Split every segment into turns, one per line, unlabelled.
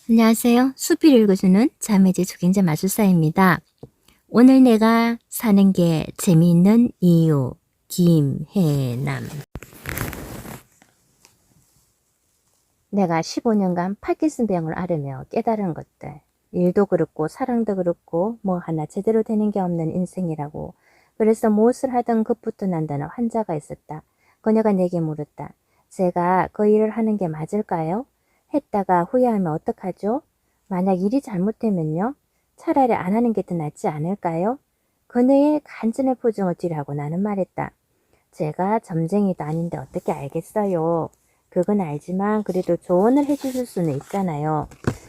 안녕하세요. 수필 읽어주는 자매제 조경자 마술사입니다. 오늘 내가 사는 게 재미있는 이유, 김혜남. 내가 15년간 파킨슨 병을 앓으며 깨달은 것들. 일도 그렇고 사랑도 그렇고 뭐 하나 제대로 되는 게 없는 인생이라고. 그래서 무엇을 하든 급부터 난다는 환자가 있었다. 그녀가 내게 물었다. 제가 그 일을 하는 게 맞을까요? 했다가 후회하면 어떡하죠? 만약 일이 잘못되면요? 차라리 안 하는 게 더 낫지 않을까요? 그녀의 간절한 표정을 뒤로하고 나는 말했다. 제가 점쟁이도 아닌데 어떻게 알겠어요? 그건 알지만 그래도 조언을 해주실 수는 있잖아요.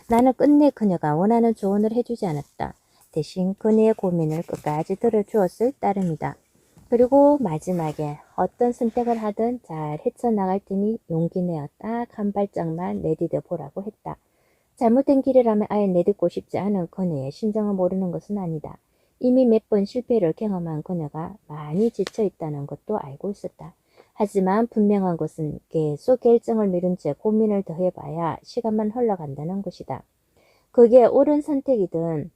나는 끝내 그녀가 원하는 조언을 해주지 않았다. 대신 그녀의 고민을 끝까지 들어주었을 따름이다. 그리고 마지막에 어떤 선택을 하든 잘 헤쳐나갈 테니 용기 내어 딱 한 발짝만 내디뎌 보라고 했다. 잘못된 길이라면 아예 내딛고 싶지 않은 그녀의 심정을 모르는 것은 아니다. 이미 몇 번 실패를 경험한 그녀가 많이 지쳐있다는 것도 알고 있었다. 하지만 분명한 것은 계속 결정을 미룬 채 고민을 더 해봐야 시간만 흘러간다는 것이다. 그게 옳은 선택이든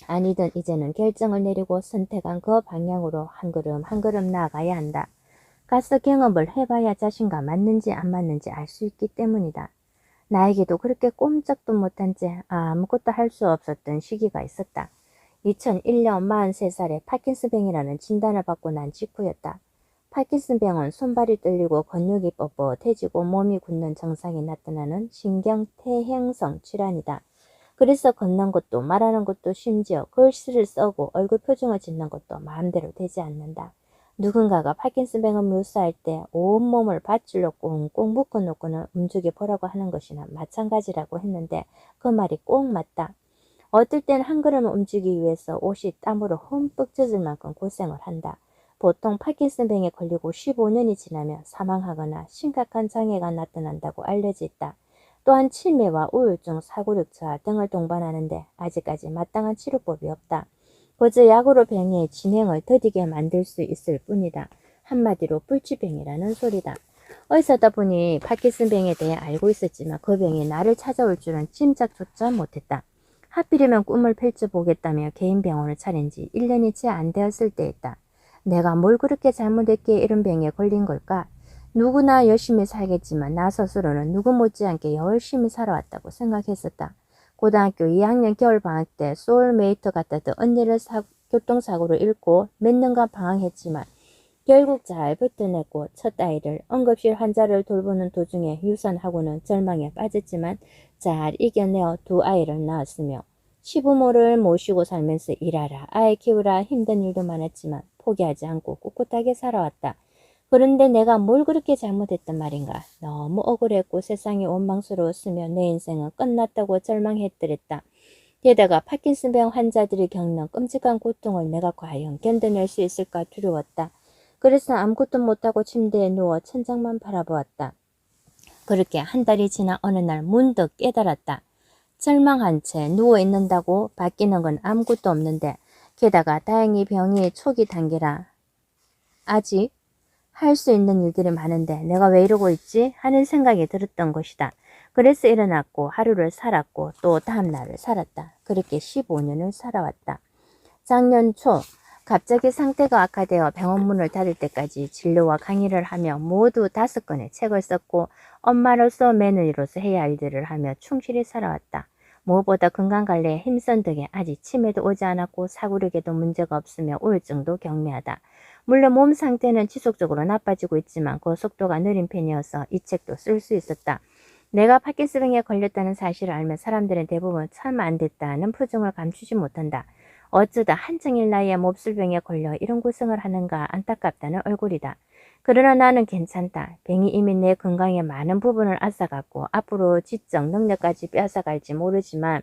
아니든 이제는 결정을 내리고 선택한 그 방향으로 한 걸음 한 걸음 나아가야 한다. 가서 경험을 해봐야 자신과 맞는지 안 맞는지 알 수 있기 때문이다. 나에게도 그렇게 꼼짝도 못한 채 아무것도 할 수 없었던 시기가 있었다. 2001년 43살에 파킨슨병이라는 진단을 받고 난 직후였다. 파킨슨병은 손발이 떨리고 근육이 뻣뻣해지고 몸이 굳는 증상이 나타나는 신경퇴행성 질환이다. 그래서 걷는 것도 말하는 것도 심지어 글씨를 써고 얼굴 표정을 짓는 것도 마음대로 되지 않는다. 누군가가 파킨슨병을 묘사할 때 온몸을 밧줄로 꽁꽁 묶어놓고는 움직여 보라고 하는 것이나 마찬가지라고 했는데 그 말이 꼭 맞다. 어떨 땐 한 걸음을 움직이기 위해서 옷이 땀으로 흠뻑 젖을 만큼 고생을 한다. 보통 파킨슨병에 걸리고 15년이 지나면 사망하거나 심각한 장애가 나타난다고 알려져 있다. 또한 치매와 우울증, 사고력 저하 등을 동반하는데 아직까지 마땅한 치료법이 없다. 그저 약으로 병의 진행을 더디게 만들 수 있을 뿐이다. 한마디로 불치병이라는 소리다. 어디서다 보니 파킨슨병에 대해 알고 있었지만 그 병이 나를 찾아올 줄은 짐작조차 못했다. 하필이면 꿈을 펼쳐보겠다며 개인 병원을 차린 지 1년이 채 안 되었을 때였다. 내가 뭘 그렇게 잘못했기에 이런 병에 걸린 걸까? 누구나 열심히 살겠지만 나 스스로는 누구 못지않게 열심히 살아왔다고 생각했었다. 고등학교 2학년 겨울방학 때 소울메이트 같았던 언니를 교통사고로 잃고 몇 년간 방황했지만 결국 잘 버텨냈고 첫 아이를 응급실 환자를 돌보는 도중에 유산하고는 절망에 빠졌지만 잘 이겨내어 두 아이를 낳았으며 시부모를 모시고 살면서 일하라 아이 키우라 힘든 일도 많았지만 포기하지 않고 꿋꿋하게 살아왔다. 그런데 내가 뭘 그렇게 잘못했단 말인가. 너무 억울했고 세상이 원망스러웠으며 내 인생은 끝났다고 절망했더랬다. 게다가 파킨슨병 환자들이 겪는 끔찍한 고통을 내가 과연 견뎌낼 수 있을까 두려웠다. 그래서 아무것도 못하고 침대에 누워 천장만 바라보았다. 그렇게 한 달이 지나 어느 날 문득 깨달았다. 절망한 채 누워있는다고 바뀌는 건 아무것도 없는데 게다가 다행히 병이 초기 단계라 아직 할 수 있는 일들이 많은데 내가 왜 이러고 있지? 하는 생각이 들었던 것이다. 그래서 일어났고 하루를 살았고 또 다음 날을 살았다. 그렇게 15년을 살아왔다. 작년 초 갑자기 상태가 악화되어 병원 문을 닫을 때까지 진료와 강의를 하며 모두 5권의 책을 썼고 엄마로서 며느리로서 해야 할 일들을 하며 충실히 살아왔다. 무엇보다 건강관리에 힘쓴 덕에 아직 치매도 오지 않았고 사고력에도 문제가 없으며 우울증도 경미하다. 물론 몸 상태는 지속적으로 나빠지고 있지만 그 속도가 느린 편이어서 이 책도 쓸 수 있었다. 내가 파킨슨병에 걸렸다는 사실을 알면 사람들은 대부분 참 안 됐다는 표정을 감추지 못한다. 어쩌다 한창일 나이에 몹쓸병에 걸려 이런 고생을 하는가 안타깝다는 얼굴이다. 그러나 나는 괜찮다. 병이 이미 내 건강의 많은 부분을 앗아갔고 앞으로 지적 능력까지 뺏어갈지 모르지만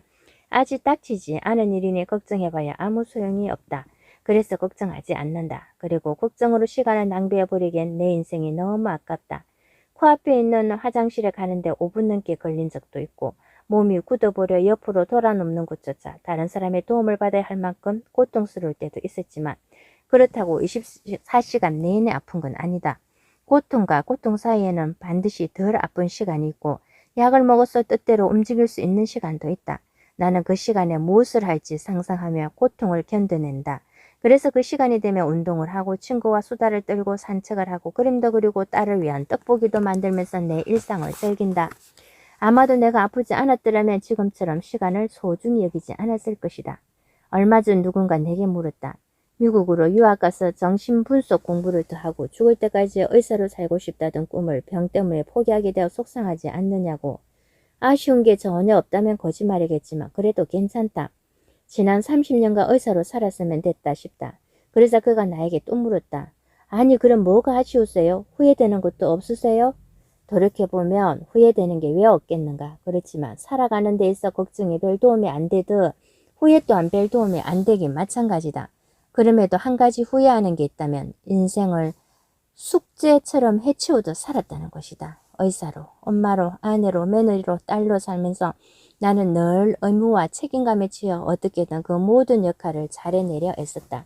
아직 닥치지 않은 일이니 걱정해봐야 아무 소용이 없다. 그래서 걱정하지 않는다. 그리고 걱정으로 시간을 낭비해버리기엔 내 인생이 너무 아깝다. 코앞에 있는 화장실에 가는데 5분 넘게 걸린 적도 있고 몸이 굳어버려 옆으로 돌아눕는 것조차 다른 사람의 도움을 받아야 할 만큼 고통스러울 때도 있었지만 그렇다고 24시간 내내 아픈 건 아니다. 고통과 고통 사이에는 반드시 덜 아픈 시간이 있고 약을 먹어서 뜻대로 움직일 수 있는 시간도 있다. 나는 그 시간에 무엇을 할지 상상하며 고통을 견뎌낸다. 그래서 그 시간이 되면 운동을 하고 친구와 수다를 떨고 산책을 하고 그림도 그리고 딸을 위한 떡볶이도 만들면서 내 일상을 즐긴다. 아마도 내가 아프지 않았더라면 지금처럼 시간을 소중히 여기지 않았을 것이다. 얼마 전 누군가 내게 물었다. 미국으로 유학 가서 정신분석 공부를 더 하고 죽을 때까지 의사로 살고 싶다던 꿈을 병 때문에 포기하게 되어 속상하지 않느냐고. 아쉬운 게 전혀 없다면 거짓말이겠지만 그래도 괜찮다. 지난 30년간 의사로 살았으면 됐다 싶다. 그래서 그가 나에게 또 물었다. 아니 그럼 뭐가 아쉬우세요? 후회되는 것도 없으세요? 돌이켜보면 후회되는 게 왜 없겠는가. 그렇지만 살아가는 데 있어 걱정이 별 도움이 안 되듯 후회 또한 별 도움이 안 되긴 마찬가지다. 그럼에도 한 가지 후회하는 게 있다면 인생을 숙제처럼 해치우듯 살았다는 것이다. 의사로, 엄마로, 아내로, 며느리로, 딸로 살면서 나는 늘 의무와 책임감에 치여 어떻게든 그 모든 역할을 잘 해내려 애썼다.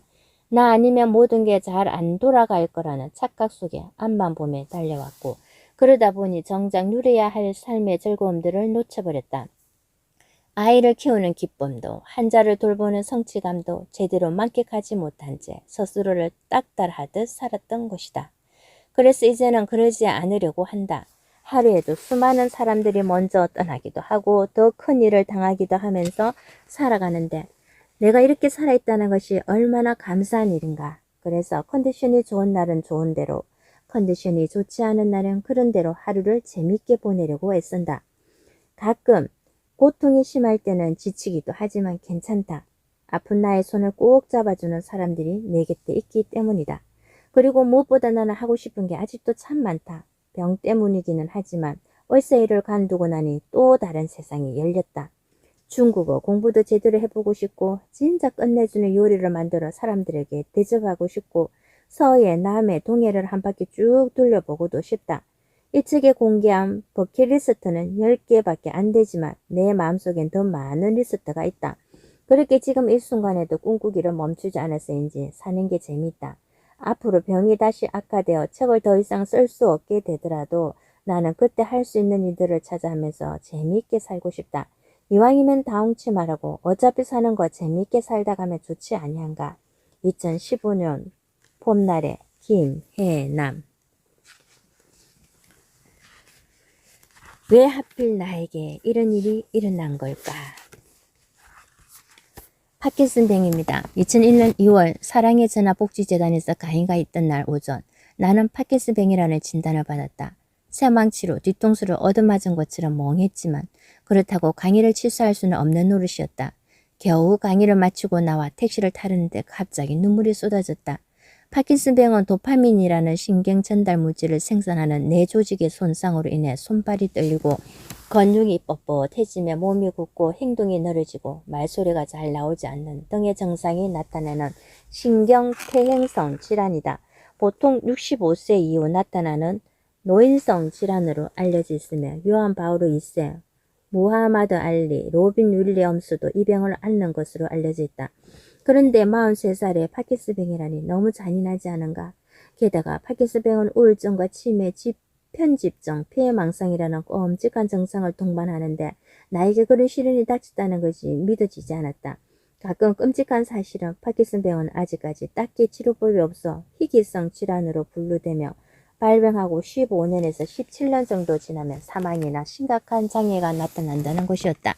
나 아니면 모든 게 잘 안 돌아갈 거라는 착각 속에 앞만 보며 달려왔고 그러다 보니 정작 누려야 할 삶의 즐거움들을 놓쳐버렸다. 아이를 키우는 기쁨도 환자를 돌보는 성취감도 제대로 만끽하지 못한 채 스스로를 딱달하듯 살았던 것이다. 그래서 이제는 그러지 않으려고 한다. 하루에도 수많은 사람들이 먼저 떠나기도 하고 더 큰 일을 당하기도 하면서 살아가는데 내가 이렇게 살아있다는 것이 얼마나 감사한 일인가. 그래서 컨디션이 좋은 날은 좋은 대로, 컨디션이 좋지 않은 날은 그런 대로 하루를 재밌게 보내려고 애쓴다. 가끔 고통이 심할 때는 지치기도 하지만 괜찮다. 아픈 나의 손을 꼭 잡아주는 사람들이 내 곁에 있기 때문이다. 그리고 무엇보다 나는 하고 싶은 게 아직도 참 많다. 병 때문이기는 하지만 월세 일을 관두고 나니 또 다른 세상이 열렸다. 중국어 공부도 제대로 해보고 싶고 진짜 끝내주는 요리를 만들어 사람들에게 대접하고 싶고 서해, 남해, 동해를 한 바퀴 쭉 둘러보고도 싶다. 이 책에 공개한 버킷리스트는 10개밖에 안 되지만 내 마음속엔 더 많은 리스트가 있다. 그렇게 지금 이 순간에도 꿈꾸기를 멈추지 않았어인지 사는 게 재밌다. 앞으로 병이 다시 악화되어 책을 더 이상 쓸 수 없게 되더라도 나는 그때 할 수 있는 일들을 찾아 하면서 재미있게 살고 싶다. 이왕이면 다홍치 말하고 어차피 사는 거 재미있게 살다 가면 좋지 아니한가. 2015년 봄날의 김혜남. 왜 하필 나에게 이런 일이 일어난 걸까? 파킨슨 병입니다. 2001년 2월 사랑의 전화복지재단에서 강의가 있던 날 오전 나는 파킨슨 병이라는 진단을 받았다. 새망치로 뒤통수를 얻어맞은 것처럼 멍했지만 그렇다고 강의를 취소할 수는 없는 노릇이었다. 겨우 강의를 마치고 나와 택시를 타려는데 갑자기 눈물이 쏟아졌다. 파킨슨 병은 도파민이라는 신경 전달 물질을 생산하는 뇌 조직의 손상으로 인해 손발이 떨리고 근육이 뻣뻣해지며 몸이 굳고 행동이 느려지고 말소리가 잘 나오지 않는 등의 증상이 나타나는 신경퇴행성 질환이다. 보통 65세 이후 나타나는 노인성 질환으로 알려져 있으며 요한 바오로 2세, 무하마드 알리, 로빈 윌리엄스도 이 병을 앓는 것으로 알려져 있다. 그런데 43살에 파킨슨 병이라니 너무 잔인하지 않은가? 게다가 파킨슨 병은 우울증과 치매, 편집증, 피해망상이라는 끔찍한 증상을 동반하는데 나에게 그런 시련이 닥쳤다는 것이 믿어지지 않았다. 가끔 끔찍한 사실은 파킨슨 병은 아직까지 딱히 치료법이 없어 희귀성 질환으로 분류되며 발병하고 15년에서 17년 정도 지나면 사망이나 심각한 장애가 나타난다는 것이었다.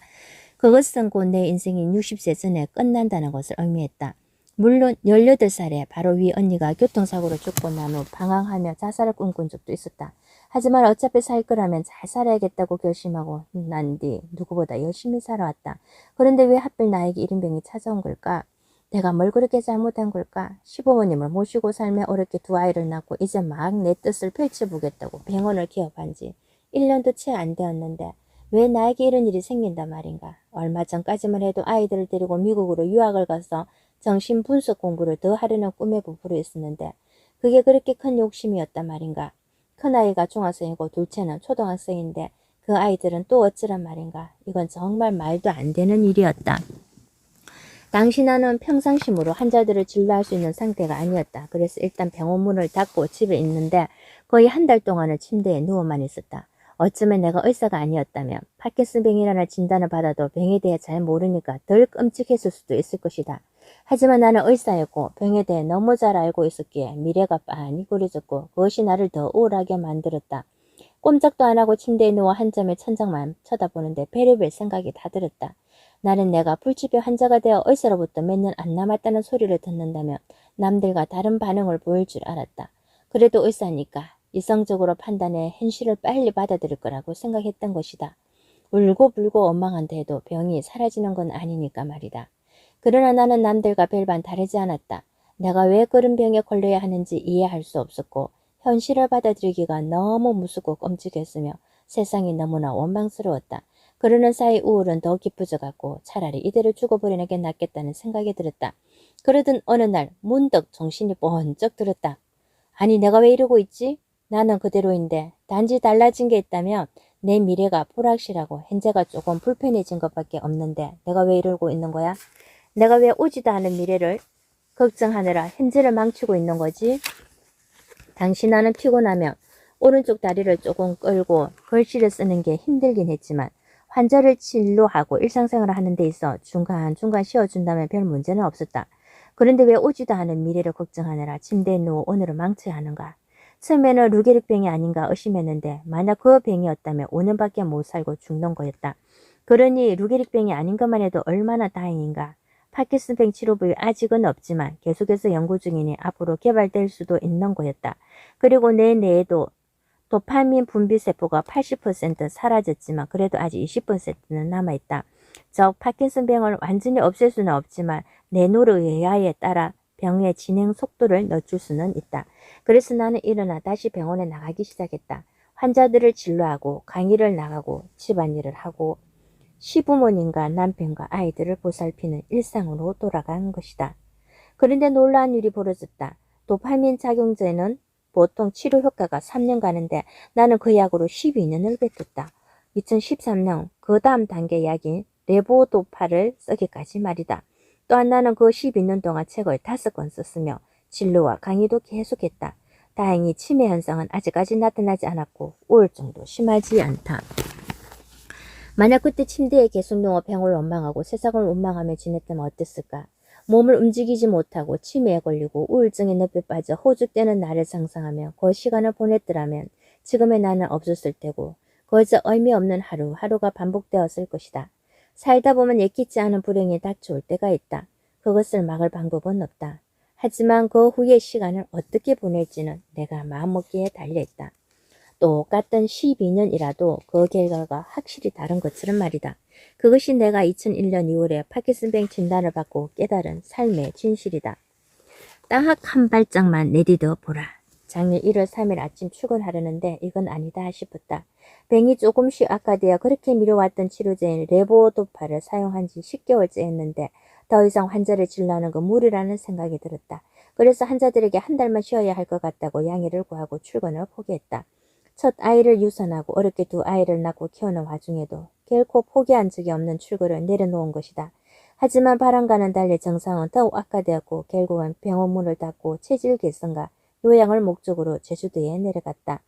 그것은 곧 내 인생이 60세 전에 끝난다는 것을 의미했다. 물론 18살에 바로 위 언니가 교통사고로 죽고 난 후 방황하며 자살을 꿈꾼 적도 있었다. 하지만 어차피 살 거라면 잘 살아야겠다고 결심하고 난 뒤 누구보다 열심히 살아왔다. 그런데 왜 하필 나에게 이런 병이 찾아온 걸까? 내가 뭘 그렇게 잘못한 걸까? 시부모님을 모시고 살며 어렵게 두 아이를 낳고 이제 막 내 뜻을 펼쳐보겠다고 병원을 개업한 지 1년도 채 안 되었는데 왜 나에게 이런 일이 생긴단 말인가? 얼마 전까지만 해도 아이들을 데리고 미국으로 유학을 가서 정신분석 공부를 더 하려는 꿈에 부풀어 있었는데 그게 그렇게 큰 욕심이었단 말인가? 큰아이가 중학생이고 둘째는 초등학생인데 그 아이들은 또 어쩌란 말인가? 이건 정말 말도 안 되는 일이었다. 당시 나는 평상심으로 환자들을 진료할 수 있는 상태가 아니었다. 그래서 일단 병원 문을 닫고 집에 있는데 거의 한 달 동안을 침대에 누워만 있었다. 어쩌면 내가 의사가 아니었다면 파킨슨병이라는 진단을 받아도 병에 대해 잘 모르니까 덜 끔찍했을 수도 있을 것이다. 하지만 나는 의사였고 병에 대해 너무 잘 알고 있었기에 미래가 빤히 그려졌고 그것이 나를 더 우울하게 만들었다. 꼼짝도 안 하고 침대에 누워 한 점의 천장만 쳐다보는데 별의별 생각이 다 들었다. 나는 내가 불치병 환자가 되어 의사로부터 몇 년 안 남았다는 소리를 듣는다면 남들과 다른 반응을 보일 줄 알았다. 그래도 의사니까 이성적으로 판단해 현실을 빨리 받아들일 거라고 생각했던 것이다. 울고불고 원망한다 해도 병이 사라지는 건 아니니까 말이다. 그러나 나는 남들과 별반 다르지 않았다. 내가 왜 그런 병에 걸려야 하는지 이해할 수 없었고 현실을 받아들이기가 너무 무섭고 끔찍했으며 세상이 너무나 원망스러웠다. 그러는 사이 우울은 더 깊어져갔고 차라리 이대로 죽어버리는 게 낫겠다는 생각이 들었다. 그러던 어느 날 문득 정신이 번쩍 들었다. 아니 내가 왜 이러고 있지? 나는 그대로인데 단지 달라진 게 있다면 내 미래가 불확실하고 현재가 조금 불편해진 것밖에 없는데 내가 왜 이러고 있는 거야? 내가 왜 오지도 않은 미래를 걱정하느라 현재를 망치고 있는 거지? 당시 나는 피곤하면 오른쪽 다리를 조금 끌고 글씨를 쓰는 게 힘들긴 했지만 환자를 진료하고 일상생활을 하는 데 있어 중간중간 쉬어준다면 별 문제는 없었다. 그런데 왜 오지도 않은 미래를 걱정하느라 침대에 누워 오늘을 망쳐야 하는가? 처음에는 루게릭병이 아닌가 의심했는데 만약 그 병이었다면 5년밖에 못 살고 죽는 거였다. 그러니 루게릭병이 아닌 것만 해도 얼마나 다행인가. 파킨슨병 치료법이 아직은 없지만 계속해서 연구 중이니 앞으로 개발될 수도 있는 거였다. 그리고 내 뇌에도 도파민 분비세포가 80% 사라졌지만 그래도 아직 20%는 남아있다. 즉 파킨슨병을 완전히 없앨 수는 없지만 뇌노르의하에 따라 병의 진행 속도를 늦출 수는 있다. 그래서 나는 일어나 다시 병원에 나가기 시작했다. 환자들을 진료하고 강의를 나가고 집안일을 하고 시부모님과 남편과 아이들을 보살피는 일상으로 돌아간 것이다. 그런데 놀라운 일이 벌어졌다. 도파민 작용제는 보통 치료 효과가 3년 가는데 나는 그 약으로 12년을 뱉었다. 2013년 그 다음 단계 약인 레보도파를 쓰기까지 말이다. 또한 나는 그 12년 동안 책을 5권 썼으며 진료와 강의도 계속했다. 다행히 치매 현상은 아직까지 나타나지 않았고 우울증도 심하지 않다. 만약 그때 침대에 계속 누워 병을 원망하고 세상을 원망하며 지냈다면 어땠을까? 몸을 움직이지 못하고 치매에 걸리고 우울증에 늪에 빠져 호죽되는 나를 상상하며 그 시간을 보냈더라면 지금의 나는 없었을 테고 거저 의미 없는 하루하루가 반복되었을 것이다. 살다 보면 예기치 않은 불행이 닥쳐올 때가 있다. 그것을 막을 방법은 없다. 하지만 그 후의 시간을 어떻게 보낼지는 내가 마음먹기에 달려있다. 똑같은 12년이라도 그 결과가 확실히 다른 것처럼 말이다. 그것이 내가 2001년 2월에 파킨슨병 진단을 받고 깨달은 삶의 진실이다. 딱 한 발짝만 내디뎌 보라. 작년 1월 3일 아침 출근하려는데 이건 아니다 싶었다. 병이 조금씩 악화되어 그렇게 미뤄왔던 치료제인 레보도파를 사용한 지 10개월째 했는데 더 이상 환자를 진료하는 건 무리라는 생각이 들었다. 그래서 환자들에게 한 달만 쉬어야 할 것 같다고 양해를 구하고 출근을 포기했다. 첫 아이를 유산하고 어렵게 두 아이를 낳고 키우는 와중에도 결코 포기한 적이 없는 출구를 내려놓은 것이다. 하지만 바람과는 달리 증상은 더욱 악화되었고 결국은 병원 문을 닫고 체질 개선과 요양을 목적으로 제주도에 내려갔다.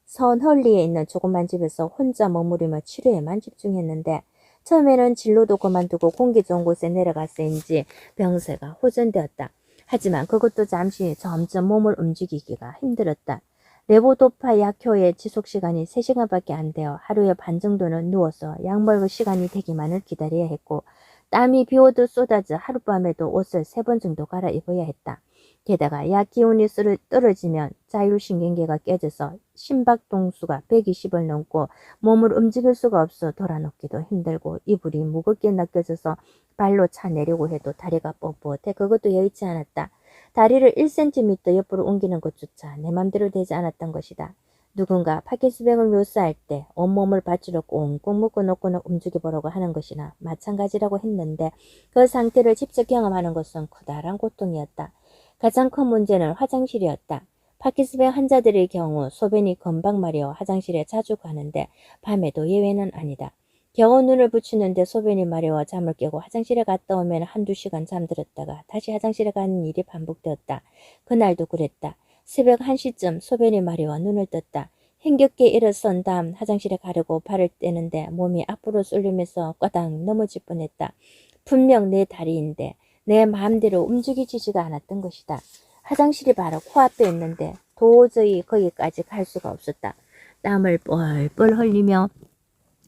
선헐리에 있는 조그만 집에서 혼자 머무르며 치료에만 집중했는데 처음에는 진로도 그만두고 공기 좋은 곳에 내려갔어인지 병세가 호전되었다. 하지만 그것도 잠시 점점 몸을 움직이기가 힘들었다. 레보도파 약효의 지속시간이 3시간밖에 안 되어 하루에 반 정도는 누워서 약 먹을 시간이 되기만을 기다려야 했고 땀이 비오듯 쏟아져 하룻밤에도 옷을 3번 정도 갈아입어야 했다. 게다가 약 기운이 떨어지면 자율신경계가 깨져서 심박동수가 120을 넘고 몸을 움직일 수가 없어 돌아눕기도 힘들고 이불이 무겁게 느껴져서 발로 차내려고 해도 다리가 뻣뻣해 그것도 여의치 않았다. 다리를 1cm 옆으로 옮기는 것조차 내 맘대로 되지 않았던 것이다. 누군가 파킨슨병을 묘사할 때 온몸을 밧줄로 꽁꽁 묶어 놓고는 움직여보라고 하는 것이나 마찬가지라고 했는데 그 상태를 직접 경험하는 것은 커다란 고통이었다. 가장 큰 문제는 화장실이었다. 파킨슨병 환자들의 경우 소변이 금방 마려 화장실에 자주 가는데 밤에도 예외는 아니다. 겨우 눈을 붙이는데 소변이 마려워 잠을 깨고 화장실에 갔다 오면 한두 시간 잠들었다가 다시 화장실에 가는 일이 반복되었다. 그날도 그랬다. 새벽 1시쯤 소변이 마려워 눈을 떴다. 힘겹게 일어선 다음 화장실에 가려고 발을 떼는데 몸이 앞으로 쏠리면서 꽈당 넘어질 뻔했다. 분명 내 다리인데 내 마음대로 움직이지가 않았던 것이다. 화장실이 바로 코앞에 있는데 도저히 거기까지 갈 수가 없었다. 땀을 뻘뻘 흘리며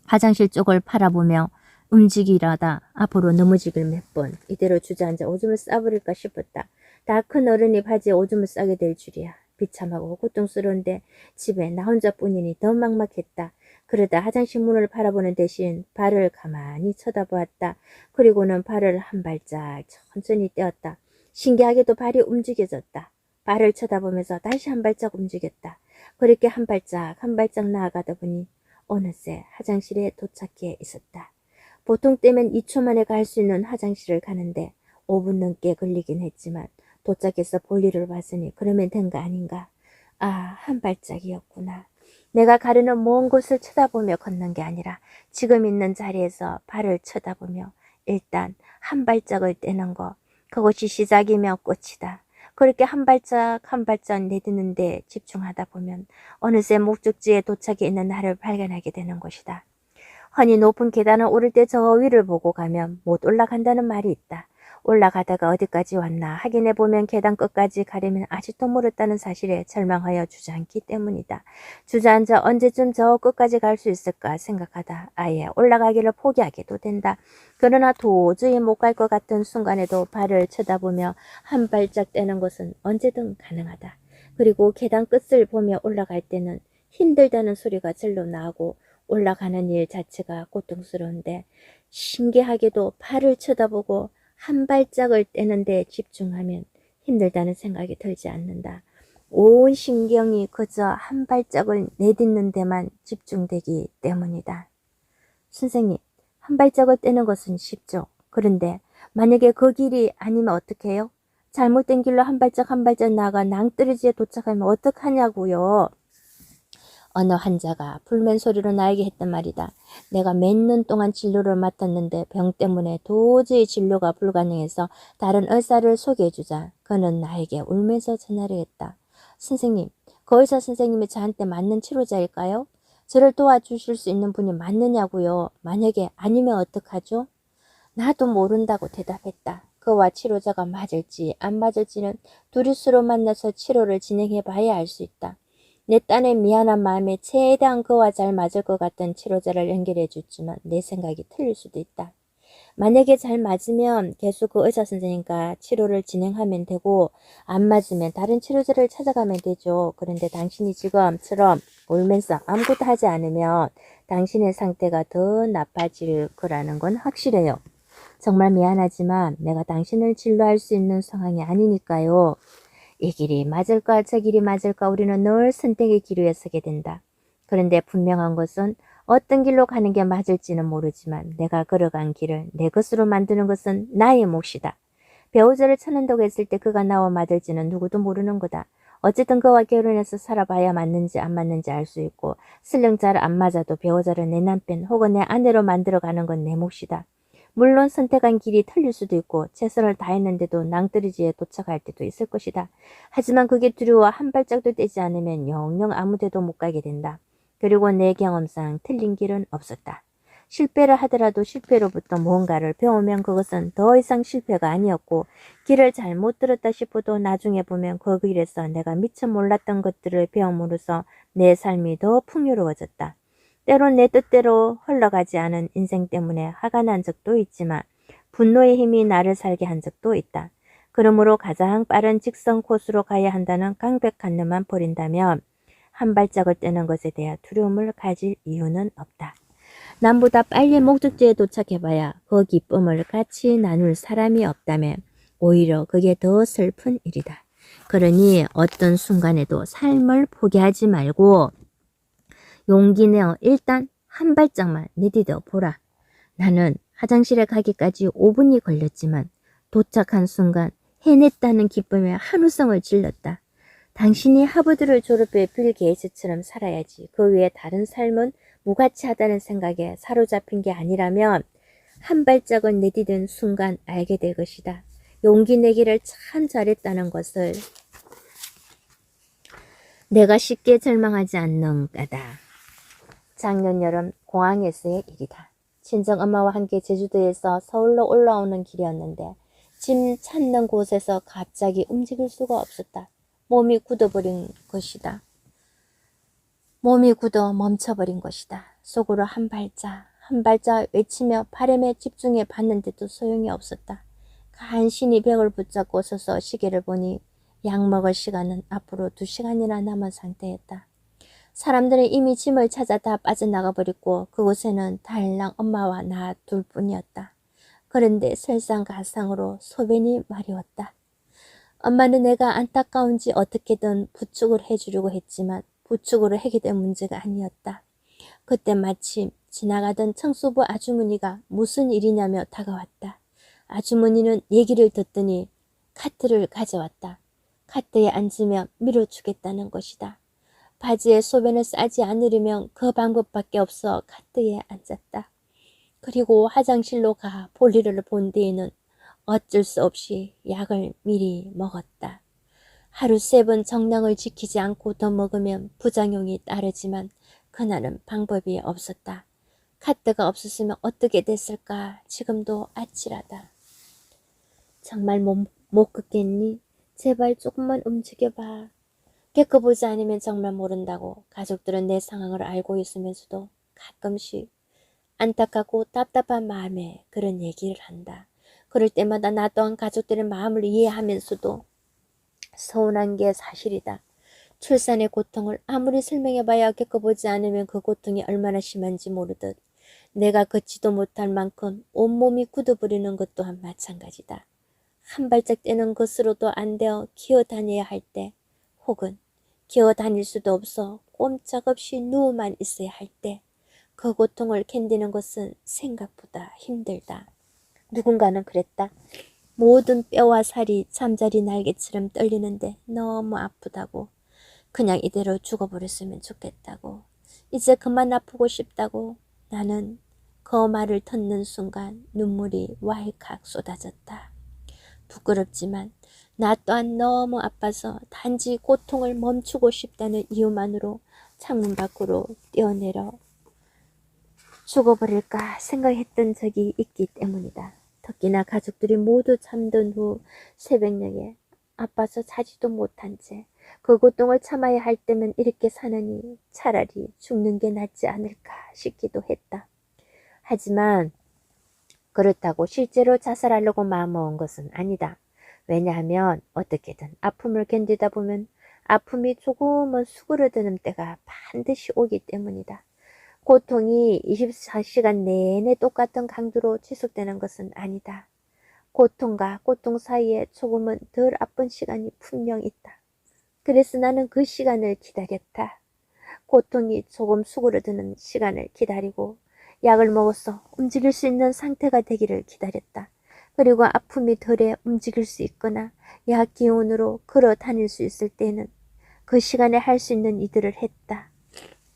화장실 쪽을 바라보며 움직이려다 앞으로 넘어지길 몇 번 이대로 주저앉아 오줌을 싸버릴까 싶었다. 다 큰 어른이 바지에 오줌을 싸게 될 줄이야. 비참하고 고통스러운데 집에 나 혼자뿐이니 더 막막했다. 그러다 화장실 문을 바라보는 대신 발을 가만히 쳐다보았다. 그리고는 발을 한 발짝 천천히 떼었다. 신기하게도 발이 움직여졌다. 발을 쳐다보면서 다시 한 발짝 움직였다. 그렇게 한 발짝 나아가다 보니 어느새 화장실에 도착해 있었다. 보통 때면 2초 만에 갈 수 있는 화장실을 가는데 5분 넘게 걸리긴 했지만 도착해서 볼일을 봤으니 그러면 된 거 아닌가. 아, 한 발짝이었구나. 내가 가려는 먼 곳을 쳐다보며 걷는 게 아니라 지금 있는 자리에서 발을 쳐다보며 일단 한 발짝을 떼는 거, 그것이 시작이며 끝이다. 그렇게 한 발짝 한 발짝 내딛는 데 집중하다 보면 어느새 목적지에 도착해 있는 나를 발견하게 되는 것이다. 흔히 높은 계단을 오를 때 저 위를 보고 가면 못 올라간다는 말이 있다. 올라가다가 어디까지 왔나 확인해보면 계단 끝까지 가려면 아직도 멀었다는 사실에 절망하여 주저앉기 때문이다. 주저앉아 언제쯤 저 끝까지 갈 수 있을까 생각하다 아예 올라가기를 포기하게도 된다. 그러나 도저히 못 갈 것 같은 순간에도 발을 쳐다보며 한 발짝 떼는 것은 언제든 가능하다. 그리고 계단 끝을 보며 올라갈 때는 힘들다는 소리가 절로 나오고 올라가는 일 자체가 고통스러운데 신기하게도 발을 쳐다보고 한 발짝을 떼는 데 집중하면 힘들다는 생각이 들지 않는다. 온 신경이 그저 한 발짝을 내딛는 데만 집중되기 때문이다. 선생님, 한 발짝을 떼는 것은 쉽죠. 그런데 만약에 그 길이 아니면 어떻게 해요? 잘못된 길로 한 발짝 한 발짝 나아가 낭떠러지에 도착하면 어떡하냐고요. 어느 환자가 불면 소리로 나에게 했단 말이다. 내가 몇 년 동안 진료를 맡았는데 병 때문에 도저히 진료가 불가능해서 다른 의사를 소개해주자 그는 나에게 울면서 전화를 했다. 선생님, 그 의사 선생님이 저한테 맞는 치료자일까요? 저를 도와주실 수 있는 분이 맞느냐고요. 만약에 아니면 어떡하죠? 나도 모른다고 대답했다. 그와 치료자가 맞을지 안 맞을지는 둘이서로 만나서 치료를 진행해 봐야 알 수 있다. 내 딴의 미안한 마음에 최대한 그와 잘 맞을 것 같던 치료자를 연결해 줬지만 내 생각이 틀릴 수도 있다. 만약에 잘 맞으면 계속 그 의사 선생님과 치료를 진행하면 되고 안 맞으면 다른 치료자를 찾아가면 되죠. 그런데 당신이 지금처럼 울면서 아무것도 하지 않으면 당신의 상태가 더 나빠질 거라는 건 확실해요. 정말 미안하지만 내가 당신을 진료할 수 있는 상황이 아니니까요. 이 길이 맞을까 저 길이 맞을까 우리는 늘 선택의 기로에 서게 된다. 그런데 분명한 것은 어떤 길로 가는 게 맞을지는 모르지만 내가 걸어간 길을 내 것으로 만드는 것은 나의 몫이다. 배우자를 찾는다고 했을 때 그가 나와 맞을지는 누구도 모르는 거다. 어쨌든 그와 결혼해서 살아봐야 맞는지 안 맞는지 알 수 있고 설령 잘 안 맞아도 배우자를 내 남편 혹은 내 아내로 만들어가는 건 내 몫이다. 물론 선택한 길이 틀릴 수도 있고 최선을 다했는데도 낭떠러지에 도착할 때도 있을 것이다. 하지만 그게 두려워 한 발짝도 떼지 않으면 영영 아무 데도 못 가게 된다. 그리고 내 경험상 틀린 길은 없었다. 실패를 하더라도 실패로부터 무언가를 배우면 그것은 더 이상 실패가 아니었고 길을 잘못 들었다 싶어도 나중에 보면 그 길에서 내가 미처 몰랐던 것들을 배움으로써 내 삶이 더 풍요로워졌다. 때론 내 뜻대로 흘러가지 않은 인생 때문에 화가 난 적도 있지만 분노의 힘이 나를 살게 한 적도 있다. 그러므로 가장 빠른 직선 코스로 가야 한다는 강백한 놈만 버린다면 한 발짝을 떼는 것에 대한 두려움을 가질 이유는 없다. 남보다 빨리 목적지에 도착해봐야 그 기쁨을 같이 나눌 사람이 없다면 오히려 그게 더 슬픈 일이다. 그러니 어떤 순간에도 삶을 포기하지 말고 용기 내어 일단 한 발짝만 내디뎌 보라. 나는 화장실에 가기까지 5분이 걸렸지만 도착한 순간 해냈다는 기쁨에 한우성을 질렀다. 당신이 하버드를 졸업해 빌 게이츠처럼 살아야지 그 외에 다른 삶은 무가치하다는 생각에 사로잡힌 게 아니라면 한 발짝을 내디딘 순간 알게 될 것이다. 용기 내기를 참 잘했다는 것을 내가 쉽게 절망하지 않는 까다. 작년 여름 공항에서의 일이다. 친정엄마와 함께 제주도에서 서울로 올라오는 길이었는데 짐 찾는 곳에서 갑자기 움직일 수가 없었다. 몸이 굳어버린 것이다. 몸이 굳어 멈춰버린 것이다. 속으로 한 발자 외치며 바람에 집중해 봤는데도 소용이 없었다. 간신히 벽을 붙잡고 서서 시계를 보니 약 먹을 시간은 앞으로 2시간이나 남은 상태였다. 사람들은 이미 짐을 찾아 다 빠져나가 버렸고 그곳에는 달랑 엄마와 나 둘뿐이었다. 그런데 설상가상으로 소변이 마려웠다. 엄마는 내가 안타까운지 어떻게든 부축을 해주려고 했지만 부축으로 해결된 문제가 아니었다. 그때 마침 지나가던 청소부 아주머니가 무슨 일이냐며 다가왔다. 아주머니는 얘기를 듣더니 카트를 가져왔다. 카트에 앉으며 밀어주겠다는 것이다. 바지에 소변을 싸지 않으려면 그 방법밖에 없어 카트에 앉았다. 그리고 화장실로 가 볼일을 본 뒤에는 어쩔 수 없이 약을 미리 먹었다. 하루 3번 정량을 지키지 않고 더 먹으면 부작용이 따르지만 그날은 방법이 없었다. 카트가 없었으면 어떻게 됐을까 지금도 아찔하다. 정말 못 걷겠니? 제발 조금만 움직여봐. 겪어보지 않으면 정말 모른다고. 가족들은 내 상황을 알고 있으면서도 가끔씩 안타깝고 답답한 마음에 그런 얘기를 한다. 그럴 때마다 나 또한 가족들의 마음을 이해하면서도 서운한 게 사실이다. 출산의 고통을 아무리 설명해봐야 겪어보지 않으면 그 고통이 얼마나 심한지 모르듯 내가 걷지도 못할 만큼 온몸이 굳어버리는 것 또한 마찬가지다. 한 발짝 떼는 것으로도 안 되어 기어다녀야 할 때, 혹은 기어다닐 수도 없어 꼼짝없이 누워만 있어야 할 때, 그 고통을 견디는 것은 생각보다 힘들다. 누군가는 그랬다. 모든 뼈와 살이 잠자리 날개처럼 떨리는데 너무 아프다고. 그냥 이대로 죽어버렸으면 좋겠다고. 이제 그만 아프고 싶다고. 나는 그 말을 듣는 순간 눈물이 왈칵 쏟아졌다. 부끄럽지만 나 또한 너무 아파서 단지 고통을 멈추고 싶다는 이유만으로 창문 밖으로 뛰어내려 죽어버릴까 생각했던 적이 있기 때문이다. 특히나 가족들이 모두 잠든 후 새벽녘에 아파서 자지도 못한 채 그 고통을 참아야 할 때면 이렇게 사느니 차라리 죽는 게 낫지 않을까 싶기도 했다. 하지만 그렇다고 실제로 자살하려고 마음먹은 것은 아니다. 왜냐하면 어떻게든 아픔을 견디다 보면 아픔이 조금은 수그러드는 때가 반드시 오기 때문이다. 고통이 24시간 내내 똑같은 강도로 지속되는 것은 아니다. 고통과 고통 사이에 조금은 덜 아픈 시간이 분명 있다. 그래서 나는 그 시간을 기다렸다. 고통이 조금 수그러드는 시간을 기다리고 약을 먹어서 움직일 수 있는 상태가 되기를 기다렸다. 그리고 아픔이 덜해 움직일 수 있거나 약 기운으로 걸어 다닐 수 있을 때는 그 시간에 할 수 있는 이들을 했다.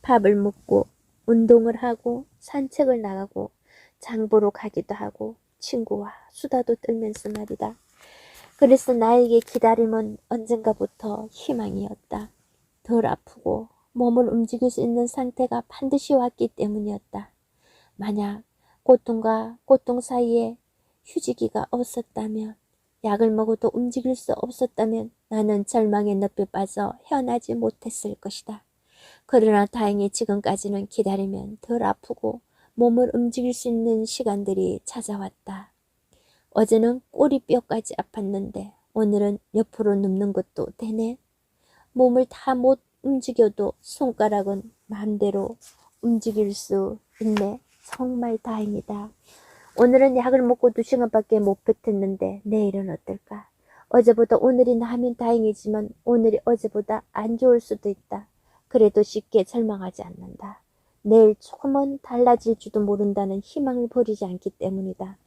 밥을 먹고 운동을 하고 산책을 나가고 장보러 가기도 하고 친구와 수다도 떨면서 말이다. 그래서 나에게 기다림은 언젠가부터 희망이었다. 덜 아프고 몸을 움직일 수 있는 상태가 반드시 왔기 때문이었다. 만약 고통과 고통 사이에 휴지기가 없었다면, 약을 먹어도 움직일 수 없었다면 나는 절망의 늪에 빠져 헤어나지 못했을 것이다. 그러나 다행히 지금까지는 기다리면 덜 아프고 몸을 움직일 수 있는 시간들이 찾아왔다. 어제는 꼬리뼈까지 아팠는데 오늘은 옆으로 눕는 것도 되네. 몸을 다 못 움직여도 손가락은 마음대로 움직일 수 있네. 정말 다행이다. 오늘은 약을 먹고 2시간밖에 못 버텼는데 내일은 어떨까? 어제보다 오늘이 나으면 다행이지만 오늘이 어제보다 안 좋을 수도 있다. 그래도 쉽게 절망하지 않는다. 내일 조금은 달라질지도 모른다는 희망을 버리지 않기 때문이다.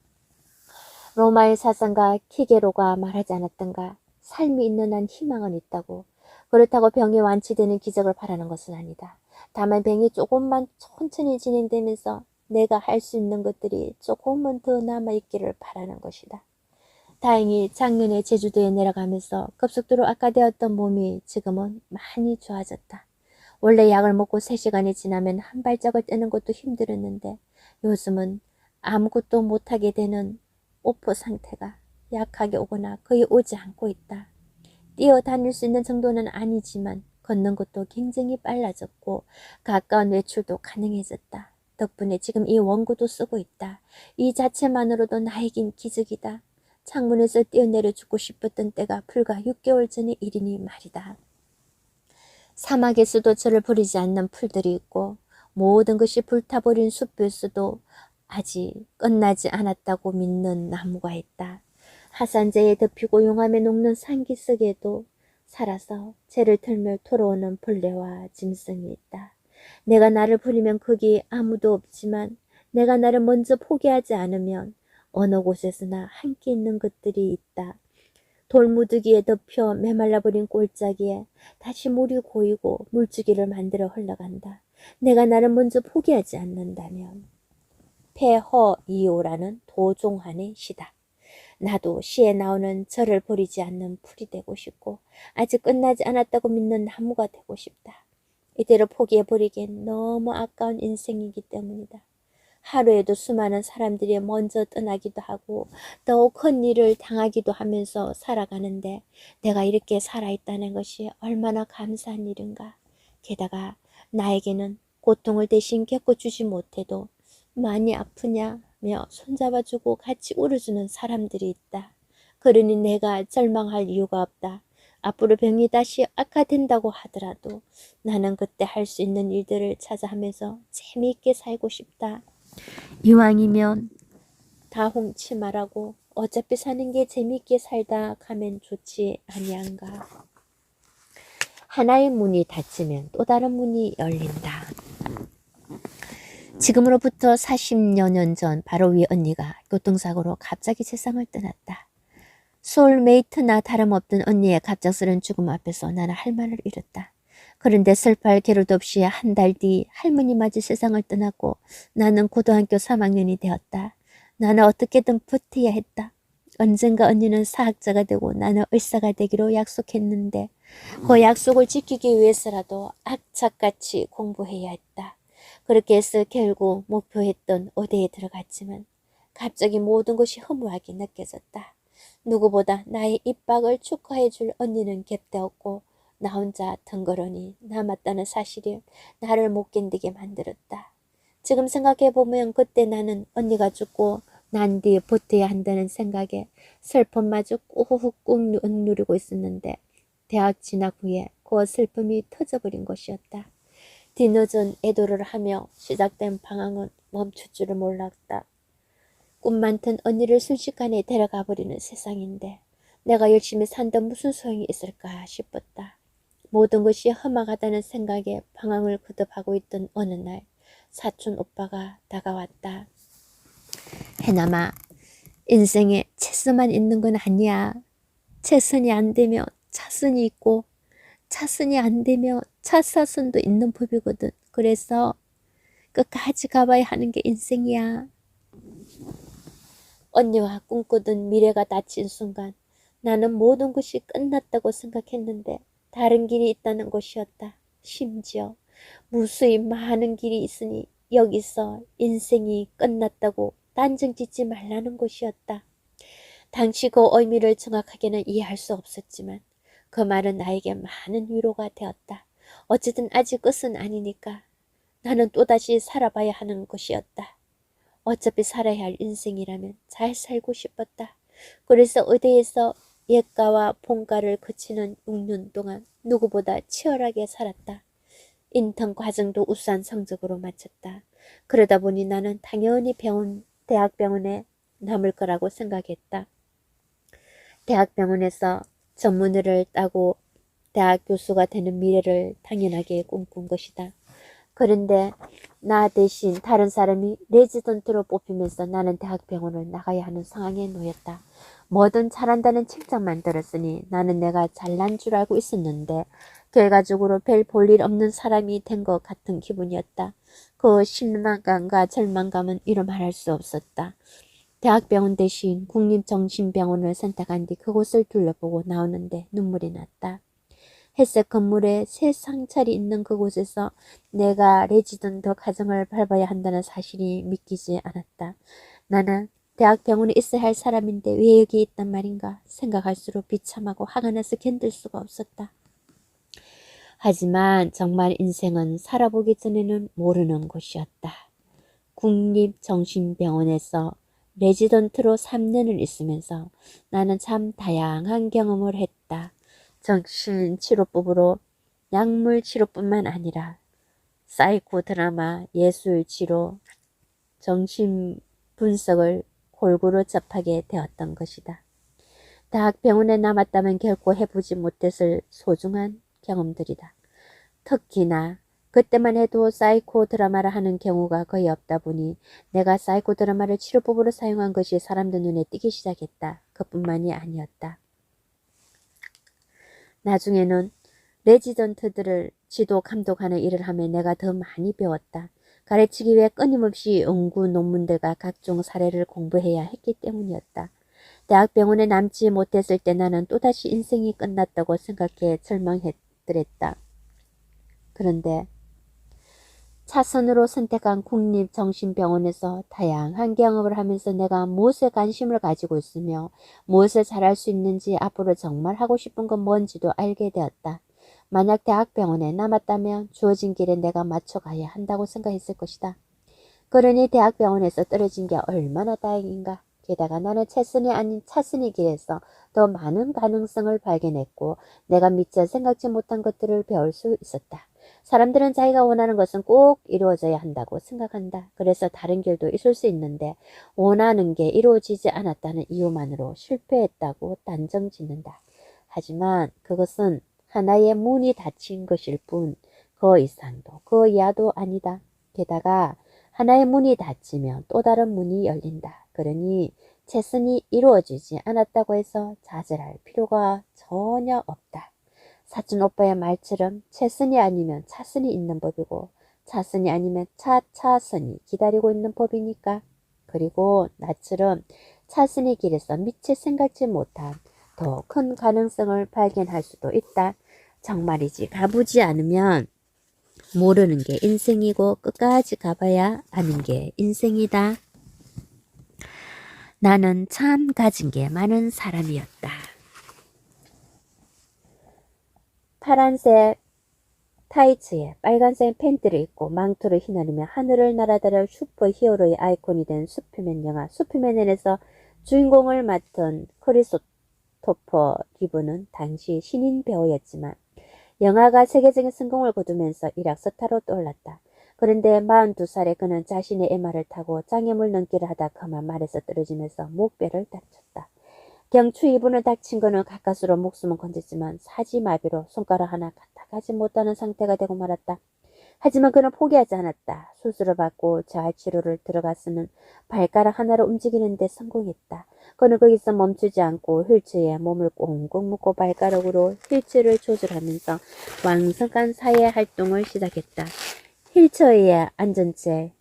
로마의 사상가 키게로가 말하지 않았던가? 삶이 있는 한 희망은 있다고. 그렇다고 병이 완치되는 기적을 바라는 것은 아니다. 다만 병이 조금만 천천히 진행되면서 내가 할 수 있는 것들이 조금은 더 남아있기를 바라는 것이다. 다행히 작년에 제주도에 내려가면서 급속도로 악화되었던 몸이 지금은 많이 좋아졌다. 원래 약을 먹고 3시간이 지나면 한 발짝을 떼는 것도 힘들었는데 요즘은 아무것도 못하게 되는 오포 상태가 약하게 오거나 거의 오지 않고 있다. 뛰어다닐 수 있는 정도는 아니지만 걷는 것도 굉장히 빨라졌고 가까운 외출도 가능해졌다. 덕분에 지금 이 원고도 쓰고 있다. 이 자체만으로도 나에겐 기적이다. 창문에서 뛰어내려 죽고 싶었던 때가 불과 6개월 전의 일이니 말이다. 사막에서도 저를 버리지 않는 풀들이 있고 모든 것이 불타버린 숲에서도 아직 끝나지 않았다고 믿는 나무가 있다. 하산재에 덮이고 용암에 녹는 산기 속에도 살아서 재를 털며 돌아오는 벌레와 짐승이 있다. 내가 나를 버리면 거기 아무도 없지만 내가 나를 먼저 포기하지 않으면 어느 곳에서나 함께 있는 것들이 있다. 돌무더기에 덮여 메말라버린 꼴짜기에 다시 물이 고이고 물주기를 만들어 흘러간다. 내가 나를 먼저 포기하지 않는다면. 폐허이오라는 도종환의 시다. 나도 시에 나오는 저를 버리지 않는 풀이 되고 싶고 아직 끝나지 않았다고 믿는 나무가 되고 싶다. 이대로 포기해버리기엔 너무 아까운 인생이기 때문이다. 하루에도 수많은 사람들이 먼저 떠나기도 하고 더욱 큰 일을 당하기도 하면서 살아가는데 내가 이렇게 살아있다는 것이 얼마나 감사한 일인가. 게다가 나에게는 고통을 대신 겪어주지 못해도 많이 아프냐며 손잡아주고 같이 울어주는 사람들이 있다. 그러니 내가 절망할 이유가 없다. 앞으로 병이 다시 악화된다고 하더라도 나는 그때 할 수 있는 일들을 찾아 하면서 재미있게 살고 싶다. 이왕이면 다 홍치 말하고 어차피 사는 게 재미있게 살다 가면 좋지 아니한가. 하나의 문이 닫히면 또 다른 문이 열린다. 지금으로부터 40여 년 전 바로 위 언니가 교통사고로 갑자기 세상을 떠났다. 소울메이트나 다름없던 언니의 갑작스런 죽음 앞에서 나는 할 말을 잃었다. 그런데 슬퍼할 겨를도 없이 한 달 뒤 할머니마저 세상을 떠났고 나는 고등학교 3학년이 되었다. 나는 어떻게든 버텨야 했다. 언젠가 언니는 사학자가 되고 나는 의사가 되기로 약속했는데 그 약속을 지키기 위해서라도 악착같이 공부해야 했다. 그렇게 해서 결국 목표했던 의대에 들어갔지만 갑자기 모든 것이 허무하게 느껴졌다. 누구보다 나의 입학을 축하해줄 언니는 곁되었고 나 혼자 덩그러니 남았다는 사실이 나를 못 견디게 만들었다. 지금 생각해보면 그때 나는 언니가 죽고 난 뒤에 버텨야 한다는 생각에 슬픔마저 꾹꾹 누리고 있었는데 대학 진학 후에 그 슬픔이 터져버린 것이었다. 뒤늦은 애도를 하며 시작된 방황은 멈출 줄을 몰랐다. 꿈 많던 언니를 순식간에 데려가 버리는 세상인데 내가 열심히 산다 무슨 소용이 있을까 싶었다. 모든 것이 험악하다는 생각에 방황을 거듭하고 있던 어느 날 사촌 오빠가 다가왔다. 해남아, 인생에 채선만 있는 건 아니야. 채선이 안 되면 차선이 있고 차선이 안 되면 차사선도 있는 법이거든. 그래서 끝까지 가봐야 하는 게 인생이야. 언니와 꿈꾸던 미래가 닫힌 순간 나는 모든 것이 끝났다고 생각했는데 다른 길이 있다는 것이었다. 심지어 무수히 많은 길이 있으니 여기서 인생이 끝났다고 단정 짓지 말라는 것이었다. 당시 그 의미를 정확하게는 이해할 수 없었지만 그 말은 나에게 많은 위로가 되었다. 어쨌든 아직 끝은 아니니까 나는 또다시 살아봐야 하는 것이었다. 어차피 살아야 할 인생이라면 잘 살고 싶었다. 그래서 의대에서 예과와 본과를 거치는 6년 동안 누구보다 치열하게 살았다. 인턴 과정도 우수한 성적으로 마쳤다. 그러다 보니 나는 당연히 대학병원에 남을 거라고 생각했다. 대학병원에서 전문의를 따고 대학 교수가 되는 미래를 당연하게 꿈꾼 것이다. 그런데 나 대신 다른 사람이 레지던트로 뽑히면서 나는 대학병원을 나가야 하는 상황에 놓였다. 뭐든 잘한다는 칭찬만 들었으니 나는 내가 잘난 줄 알고 있었는데 결과적으로 별 볼 일 없는 사람이 된 것 같은 기분이었다. 그 실망감과 절망감은 이루 말할 수 없었다. 대학병원 대신 국립정신병원을 선택한 뒤 그곳을 둘러보고 나오는데 눈물이 났다. 햇색 건물에 새 상찰이 있는 그곳에서 내가 레지던트 과정을 밟아야 한다는 사실이 믿기지 않았다. 나는 대학병원에 있어야 할 사람인데 왜 여기 있단 말인가 생각할수록 비참하고 화가 나서 견딜 수가 없었다. 하지만 정말 인생은 살아보기 전에는 모르는 곳이었다. 국립정신병원에서 레지던트로 3년을 있으면서 나는 참 다양한 경험을 했다. 정신치료법으로 약물치료뿐만 아니라 사이코 드라마, 예술치료, 정신분석을 골고루 접하게 되었던 것이다. 대학병원에 남았다면 결코 해보지 못했을 소중한 경험들이다. 특히나 그때만 해도 사이코 드라마를 하는 경우가 거의 없다 보니 내가 사이코 드라마를 치료법으로 사용한 것이 사람들 눈에 띄기 시작했다. 그뿐만이 아니었다. 나중에는 레지던트들을 지도 감독하는 일을 하며 내가 더 많이 배웠다. 가르치기 위해 끊임없이 연구 논문들과 각종 사례를 공부해야 했기 때문이었다. 대학병원에 남지 못했을 때 나는 또다시 인생이 끝났다고 생각해 절망했더랬다. 그런데 차선으로 선택한 국립정신병원에서 다양한 경험을 하면서 내가 무엇에 관심을 가지고 있으며 무엇을 잘할 수 있는지 앞으로 정말 하고 싶은 건 뭔지도 알게 되었다. 만약 대학병원에 남았다면 주어진 길에 내가 맞춰가야 한다고 생각했을 것이다. 그러니 대학병원에서 떨어진 게 얼마나 다행인가. 게다가 나는 최선이 아닌 차선의 길에서 더 많은 가능성을 발견했고 내가 미처 생각지 못한 것들을 배울 수 있었다. 사람들은 자기가 원하는 것은 꼭 이루어져야 한다고 생각한다. 그래서 다른 길도 있을 수 있는데 원하는 게 이루어지지 않았다는 이유만으로 실패했다고 단정 짓는다. 하지만 그것은 하나의 문이 닫힌 것일 뿐 그 이상도 그 이하도 아니다. 게다가 하나의 문이 닫히면 또 다른 문이 열린다. 그러니 최선이 이루어지지 않았다고 해서 좌절할 필요가 전혀 없다. 사촌 오빠의 말처럼 최선이 아니면 차선이 있는 법이고 차선이 아니면 차선이 기다리고 있는 법이니까. 그리고 나처럼 차선의 길에서 미처 생각지 못한 더 큰 가능성을 발견할 수도 있다. 정말이지 가보지 않으면 모르는 게 인생이고 끝까지 가봐야 아는 게 인생이다. 나는 참 가진 게 많은 사람이었다. 파란색 타이츠에 빨간색 팬티를 입고 망토를 휘날리며 하늘을 날아다닐 슈퍼히어로의 아이콘이 된 슈퍼맨 영화 슈퍼맨에서 주인공을 맡은 크리스토퍼 리브는 당시 신인 배우였지만 영화가 세계적인 성공을 거두면서 일약스타로 떠올랐다. 그런데 42살에 그는 자신의 에마를 타고 장애물 넘기를 하다 그만 말에서 떨어지면서 목뼈를 다쳤다. 경추 2부는 다친 그는 가까스로 목숨은 건졌지만 사지마비로 손가락 하나 까딱하지 못하는 상태가 되고 말았다. 하지만 그는 포기하지 않았다. 수술을 받고 재활치료를 들어갔으면 발가락 하나로 움직이는 데 성공했다. 그는 거기서 멈추지 않고 휠체어에 몸을 꽁꽁 묶고 발가락으로 휠체어를 조절하면서 왕성한 사회 활동을 시작했다. 휠체어에 앉은 채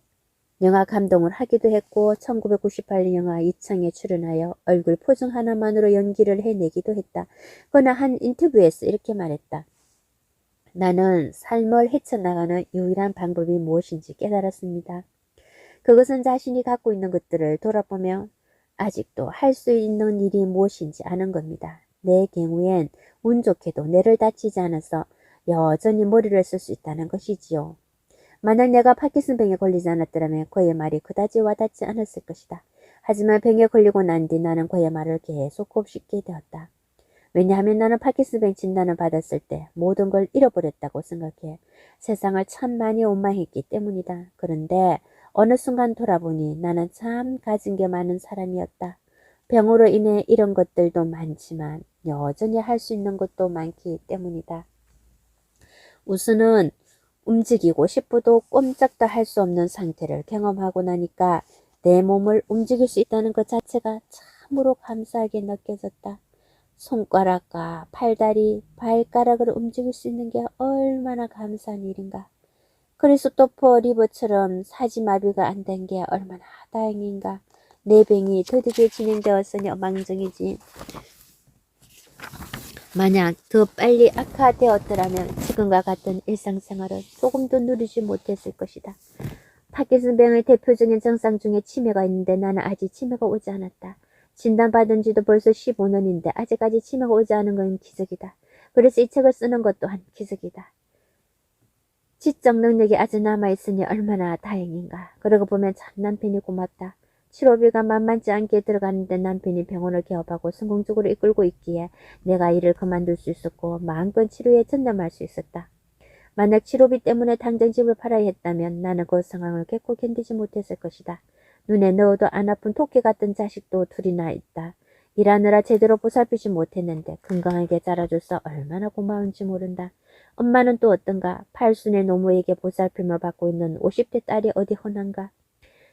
영화 감독을 하기도 했고 1998년 영화 이창에 출연하여 얼굴 표정 하나만으로 연기를 해내기도 했다. 그는 한 인터뷰에서 이렇게 말했다. 나는 삶을 헤쳐나가는 유일한 방법이 무엇인지 깨달았습니다. 그것은 자신이 갖고 있는 것들을 돌아보며 아직도 할 수 있는 일이 무엇인지 아는 겁니다. 내 경우엔 운 좋게도 뇌를 다치지 않아서 여전히 머리를 쓸 수 있다는 것이지요. 만약 내가 파킨슨병에 걸리지 않았더라면 그의 말이 그다지 와닿지 않았을 것이다. 하지만 병에 걸리고 난 뒤 나는 그의 말을 계속 곱씹게 되었다. 왜냐하면 나는 파킨슨병 진단을 받았을 때 모든 걸 잃어버렸다고 생각해 세상을 참 많이 원망했기 때문이다. 그런데 어느 순간 돌아보니 나는 참 가진 게 많은 사람이었다. 병으로 인해 잃은 것들도 많지만 여전히 할 수 있는 것도 많기 때문이다. 우선은 움직이고 싶어도 꼼짝도 할 수 없는 상태를 경험하고 나니까 내 몸을 움직일 수 있다는 것 자체가 참으로 감사하게 느껴졌다. 손가락과 팔다리, 발가락을 움직일 수 있는 게 얼마나 감사한 일인가. 크리스토퍼 리버처럼 사지마비가 안 된 게 얼마나 다행인가. 내 병이 더디게 진행되었으니 엉망정이지. 만약 더 빨리 악화되었더라면 지금과 같은 일상생활을 조금도 누리지 못했을 것이다. 파킨슨병의 대표적인 증상 중에 치매가 있는데 나는 아직 치매가 오지 않았다. 진단받은 지도 벌써 15년인데 아직까지 치매가 오지 않은 건 기적이다. 그래서 이 책을 쓰는 것 또한 기적이다. 지적 능력이 아직 남아있으니 얼마나 다행인가. 그러고 보면 참 남편이 고맙다. 치료비가 만만치 않게 들어가는데 남편이 병원을 개업하고 성공적으로 이끌고 있기에 내가 일을 그만둘 수 있었고 마음껏 치료에 전념할 수 있었다. 만약 치료비 때문에 당장 집을 팔아야 했다면 나는 그 상황을 결코 견디지 못했을 것이다. 눈에 넣어도 안 아픈 토끼 같은 자식도 둘이나 있다. 일하느라 제대로 보살피지 못했는데 건강하게 자라줘서 얼마나 고마운지 모른다. 엄마는 또 어떤가? 팔순의 노모에게 보살핌을 받고 있는 50대 딸이 어디 흔한가?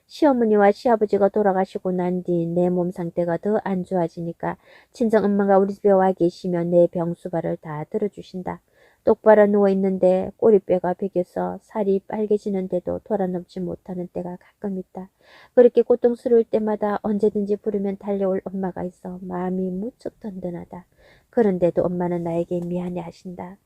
시어머니와 시아버지가 돌아가시고 난 뒤 내 몸 상태가 더 안 좋아지니까 친정엄마가 우리 집에 와 계시면 내 병수발을 다 들어주신다. 똑바로 누워있는데 꼬리뼈가 베겨서 살이 빨개지는데도 돌아넘지 못하는 때가 가끔 있다. 그렇게 고통스러울 때마다 언제든지 부르면 달려올 엄마가 있어 마음이 무척 든든하다. 그런데도 엄마는 나에게 미안해 하신다.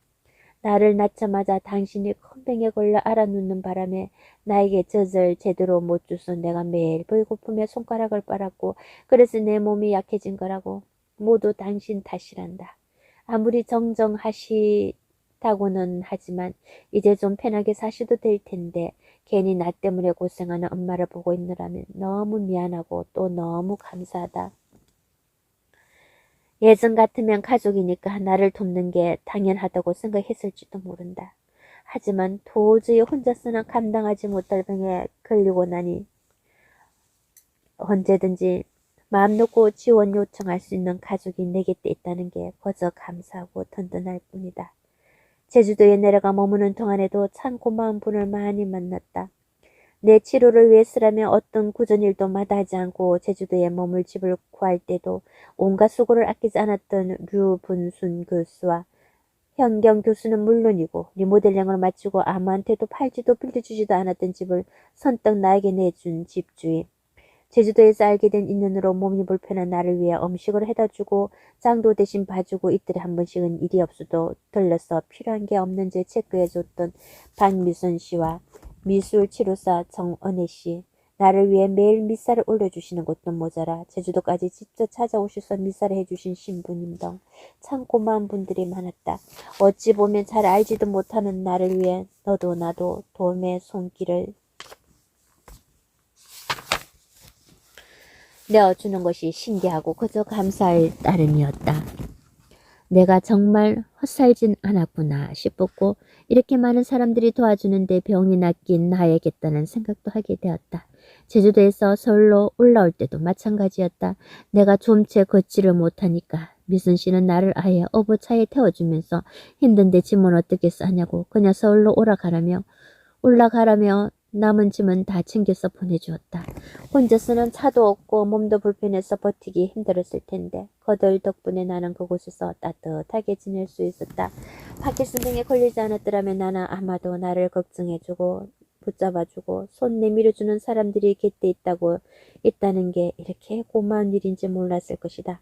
나를 낳자마자 당신이 큰 병에 걸려 알아눕는 바람에 나에게 젖을 제대로 못 줘서 내가 매일 배고픔에 손가락을 빨았고 그래서 내 몸이 약해진 거라고. 모두 당신 탓이란다. 아무리 정정하시다고는 하지만 이제 좀 편하게 사셔도 될 텐데 괜히 나 때문에 고생하는 엄마를 보고 있느라면 너무 미안하고 또 너무 감사하다. 예전 같으면 가족이니까 나를 돕는 게 당연하다고 생각했을지도 모른다. 하지만 도저히 혼자서는 감당하지 못할 병에 걸리고 나니 언제든지 마음 놓고 지원 요청할 수 있는 가족이 내 곁에 있다는 게 거저 감사하고 든든할 뿐이다. 제주도에 내려가 머무는 동안에도 참 고마운 분을 많이 만났다. 내 치료를 위해서라면 어떤 굳은 일도 마다하지 않고 제주도에 머물 집을 구할 때도 온갖 수고를 아끼지 않았던 류분순 교수와 현경 교수는 물론이고 리모델링을 마치고 아무한테도 팔지도 빌려주지도 않았던 집을 선뜻 나에게 내준 집주인. 제주도에서 알게 된 인연으로 몸이 불편한 나를 위해 음식을 해다주고 장도 대신 봐주고 이틀에 한 번씩은 일이 없어도 들러서 필요한 게 없는지 체크해줬던 박미순 씨와 미술치료사 정은혜 씨, 나를 위해 매일 미사를 올려주시는 것도 모자라 제주도까지 직접 찾아오셔서 미사를 해주신 신부님 등 참 고마운 분들이 많았다. 어찌 보면 잘 알지도 못하는 나를 위해 너도 나도 도움의 손길을 내어주는 것이 신기하고 그저 감사할 따름이었다. 내가 정말 헛살진 않았구나 싶었고 이렇게 많은 사람들이 도와주는데 병이 낫긴 나야겠다는 생각도 하게 되었다. 제주도에서 서울로 올라올 때도 마찬가지였다. 내가 좀 채 걷지를 못하니까 미순 씨는 나를 아예 어부차에 태워주면서 힘든데 짐은 어떻게 싸냐고 그냥 서울로 올라가라며 남은 짐은 다 챙겨서 보내주었다. 혼자서는 차도 없고 몸도 불편해서 버티기 힘들었을 텐데 그들 덕분에 나는 그곳에서 따뜻하게 지낼 수 있었다. 파킨슨병에 걸리지 않았더라면 나는 아마도 나를 걱정해주고 붙잡아주고 손 내밀어주는 사람들이 곁에 있다는 게 이렇게 고마운 일인지 몰랐을 것이다.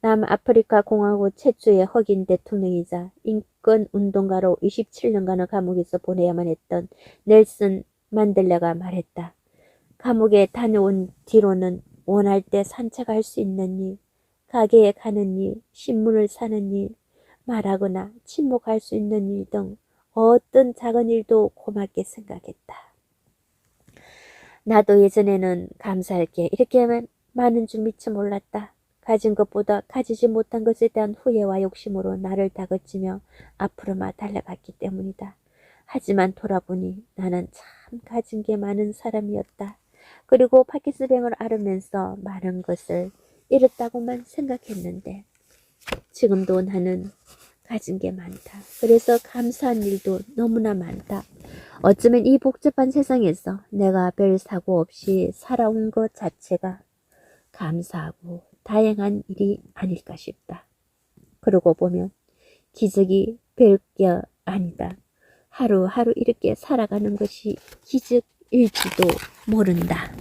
남아프리카 공화국 최초의 흑인 대통령이자 인권운동가로 27년간을 감옥에서 보내야만 했던 넬슨 만델라가 말했다. 감옥에 다녀온 뒤로는 원할 때 산책할 수 있는 일, 가게에 가는 일, 신문을 사는 일, 말하거나 침묵할 수 있는 일 등 어떤 작은 일도 고맙게 생각했다. 나도 예전에는 감사할 게 이렇게 많은 줄 미처 몰랐다. 가진 것보다 가지지 못한 것에 대한 후회와 욕심으로 나를 다그치며 앞으로만 달려갔기 때문이다. 하지만 돌아보니 나는 참 가진 게 많은 사람이었다. 그리고 파킨슨병을 앓으면서 많은 것을 잃었다고만 생각했는데 지금도 나는 가진 게 많다. 그래서 감사한 일도 너무나 많다. 어쩌면 이 복잡한 세상에서 내가 별 사고 없이 살아온 것 자체가 감사하고 다양한 일이 아닐까 싶다. 그러고 보면 기적이 별게 아니다. 하루하루 이렇게 살아가는 것이 기적일지도 모른다.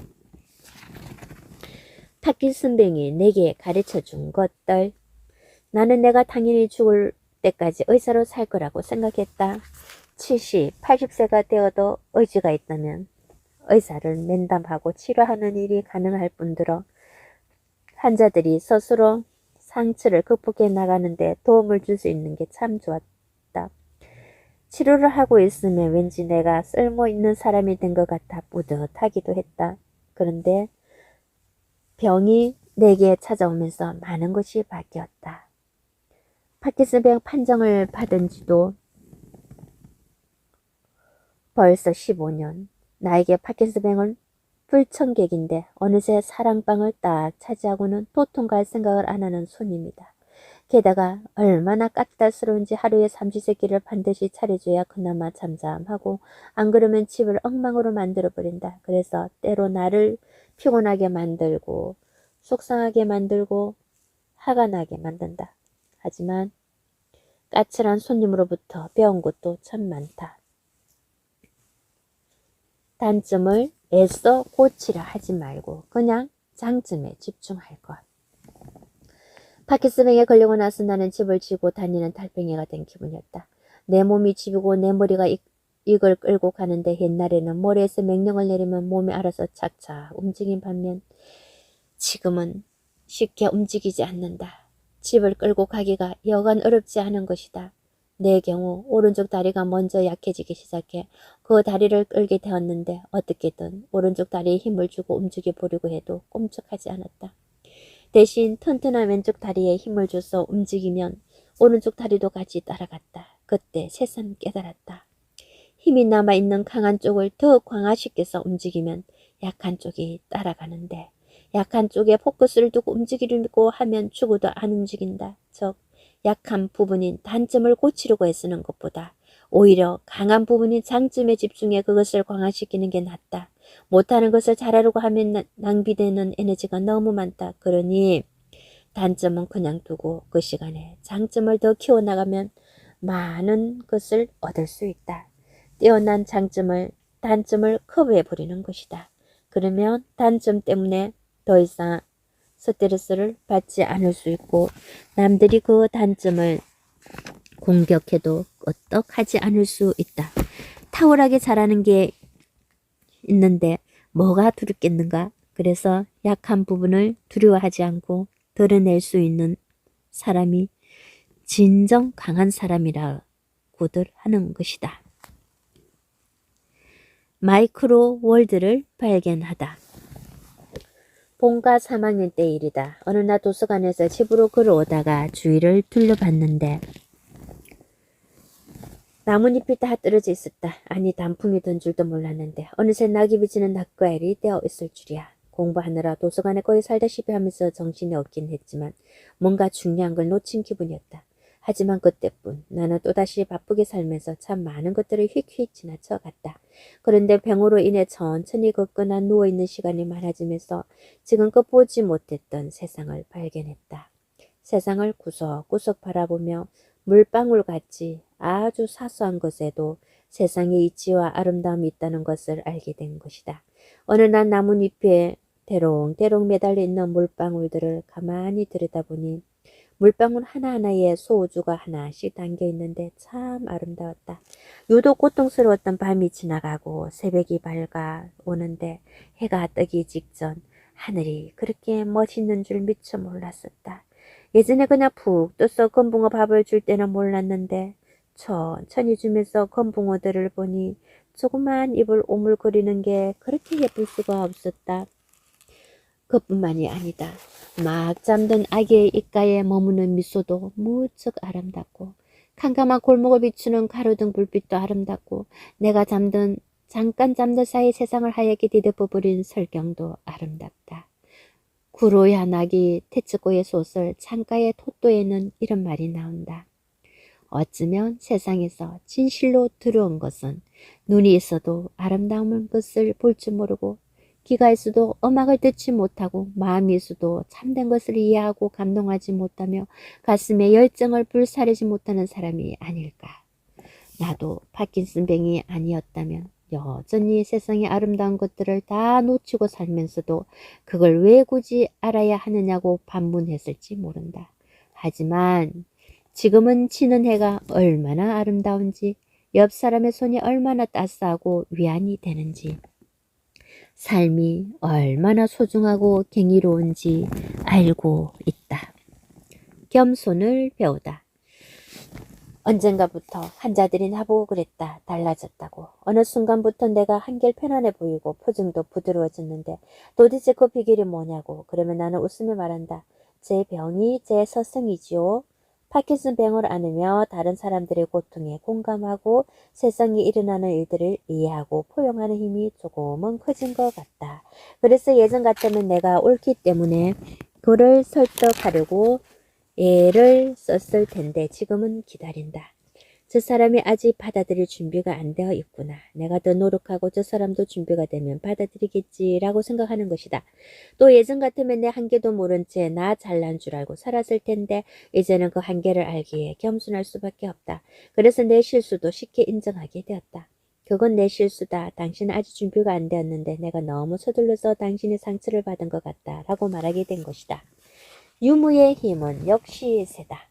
파킨슨병이 내게 가르쳐 준 것들. 나는 내가 당연히 죽을 때까지 의사로 살 거라고 생각했다. 70, 80세가 되어도 의지가 있다면 의사를 면담하고 치료하는 일이 가능할 뿐더러 환자들이 스스로 상처를 극복해 나가는데 도움을 줄 수 있는 게 참 좋았다. 치료를 하고 있으면 왠지 내가 쓸모 있는 사람이 된 것 같아 뿌듯하기도 했다. 그런데 병이 내게 찾아오면서 많은 것이 바뀌었다. 파킨슨병 판정을 받은 지도 벌써 15년. 나에게 파킨슨병은 불청객인데 어느새 사랑방을 딱 차지하고는 도통 갈 생각을 안 하는 손님이다. 게다가 얼마나 까탈스러운지 하루에 삼시세끼를 반드시 차려줘야 그나마 잠잠하고 안 그러면 집을 엉망으로 만들어버린다. 그래서 때로 나를 피곤하게 만들고 속상하게 만들고 화가 나게 만든다. 하지만 까칠한 손님으로부터 배운 것도 참 많다. 단점을 애써 고치려 하지 말고 그냥 장점에 집중할 것. 파킨슨병에 걸리고 나서 나는 집을 지고 다니는 달팽이가 된 기분이었다. 내 몸이 집이고 내 머리가 이걸 끌고 가는데 옛날에는 머리에서 명령을 내리면 몸이 알아서 착착 움직인 반면 지금은 쉽게 움직이지 않는다. 집을 끌고 가기가 여간 어렵지 않은 것이다. 내 경우 오른쪽 다리가 먼저 약해지기 시작해 그 다리를 끌게 되었는데 어떻게든 오른쪽 다리에 힘을 주고 움직여 보려고 해도 꼼짝하지 않았다. 대신 튼튼한 왼쪽 다리에 힘을 줘서 움직이면 오른쪽 다리도 같이 따라갔다. 그때 새삼 깨달았다. 힘이 남아있는 강한 쪽을 더 강화시켜서 움직이면 약한 쪽이 따라가는데 약한 쪽에 포커스를 두고 움직이려고 하면 죽어도 안 움직인다. 즉 약한 부분인 단점을 고치려고 애쓰는 것보다 오히려 강한 부분인 장점에 집중해 그것을 강화시키는 게 낫다. 못하는 것을 잘하려고 하면 낭비되는 에너지가 너무 많다. 그러니 단점은 그냥 두고 그 시간에 장점을 더 키워나가면 많은 것을 얻을 수 있다. 뛰어난 단점을 커버해버리는 것이다. 그러면 단점 때문에 더 이상 스트레스를 받지 않을 수 있고 남들이 그 단점을 공격해도 끄떡하지 않을 수 있다. 탁월하게 잘하는 게 있는데 뭐가 두렵겠는가? 그래서 약한 부분을 두려워하지 않고 드러낼 수 있는 사람이 진정 강한 사람이라고들 하는 것이다. 마이크로 월드를 발견하다. 본과 3학년 때 일이다. 어느 날 도서관에서 집으로 걸어오다가 주위를 둘러봤는데 나뭇잎이 다 떨어져 있었다. 아니 단풍이 든 줄도 몰랐는데 어느새 낙엽이 지는 낮과일이 되어 있을 줄이야. 공부하느라 도서관에 거의 살다시피 하면서 정신이 없긴 했지만 뭔가 중요한 걸 놓친 기분이었다. 하지만 그때뿐 나는 또다시 바쁘게 살면서 참 많은 것들을 휙휙 지나쳐 갔다. 그런데 병으로 인해 천천히 걷거나 누워있는 시간이 많아지면서 지금껏 보지 못했던 세상을 발견했다. 세상을 구석구석 바라보며 물방울같이 아주 사소한 것에도 세상의 이치와 아름다움이 있다는 것을 알게 된 것이다. 어느 날 나뭇잎에 대롱대롱 매달려 있는 물방울들을 가만히 들여다보니 물방울 하나하나에 소우주가 하나씩 담겨 있는데 참 아름다웠다. 유독 고통스러웠던 밤이 지나가고 새벽이 밝아오는데 해가 뜨기 직전 하늘이 그렇게 멋있는 줄 미처 몰랐었다. 예전에 그냥 푹 떠서 건붕어 밥을 줄 때는 몰랐는데 천천히 주면서 건붕어들을 보니 조그만 입을 오물거리는 게 그렇게 예쁠 수가 없었다. 그뿐만이 아니다. 막 잠든 아기의 입가에 머무는 미소도 무척 아름답고 캄캄한 골목을 비추는 가로등 불빛도 아름답고 내가 잠깐 잠든 사이 세상을 하얗게 뒤덮어버린 설경도 아름답다. 구로야 낙이 태츠고의 소설 창가의 토토에는 이런 말이 나온다. 어쩌면 세상에서 진실로 들어온 것은 눈이 있어도 아름다운 것을 볼 줄 모르고 귀가 있어도 음악을 듣지 못하고 마음이 있어도 참된 것을 이해하고 감동하지 못하며 가슴에 열정을 불사르지 못하는 사람이 아닐까. 나도 파킨슨병이 아니었다면 여전히 세상의 아름다운 것들을 다 놓치고 살면서도 그걸 왜 굳이 알아야 하느냐고 반문했을지 모른다. 하지만 지금은 지는 해가 얼마나 아름다운지, 옆 사람의 손이 얼마나 따스하고 위안이 되는지, 삶이 얼마나 소중하고 경이로운지 알고 있다. 겸손을 배우다. 언젠가부터 환자들이 나보고 그랬다. 달라졌다고. 어느 순간부터 내가 한결 편안해 보이고 표정도 부드러워졌는데 도대체 그 비결이 뭐냐고. 그러면 나는 웃으며 말한다. 제 병이 제 서성이지요. 파킨슨 병을 안으며 다른 사람들의 고통에 공감하고 세상에 일어나는 일들을 이해하고 포용하는 힘이 조금은 커진 것 같다. 그래서 예전 같으면 내가 옳기 때문에 그를 설득하려고 애를 썼을 텐데 지금은 기다린다. 저 사람이 아직 받아들일 준비가 안 되어 있구나. 내가 더 노력하고 저 사람도 준비가 되면 받아들이겠지라고 생각하는 것이다. 또 예전 같으면 내 한계도 모른 채 나 잘난 줄 알고 살았을 텐데 이제는 그 한계를 알기에 겸손할 수밖에 없다. 그래서 내 실수도 쉽게 인정하게 되었다. 그건 내 실수다. 당신은 아직 준비가 안 되었는데 내가 너무 서둘러서 당신의 상처를 받은 것 같다. 라고 말하게 된 것이다. 유무의 힘은 역시 세다.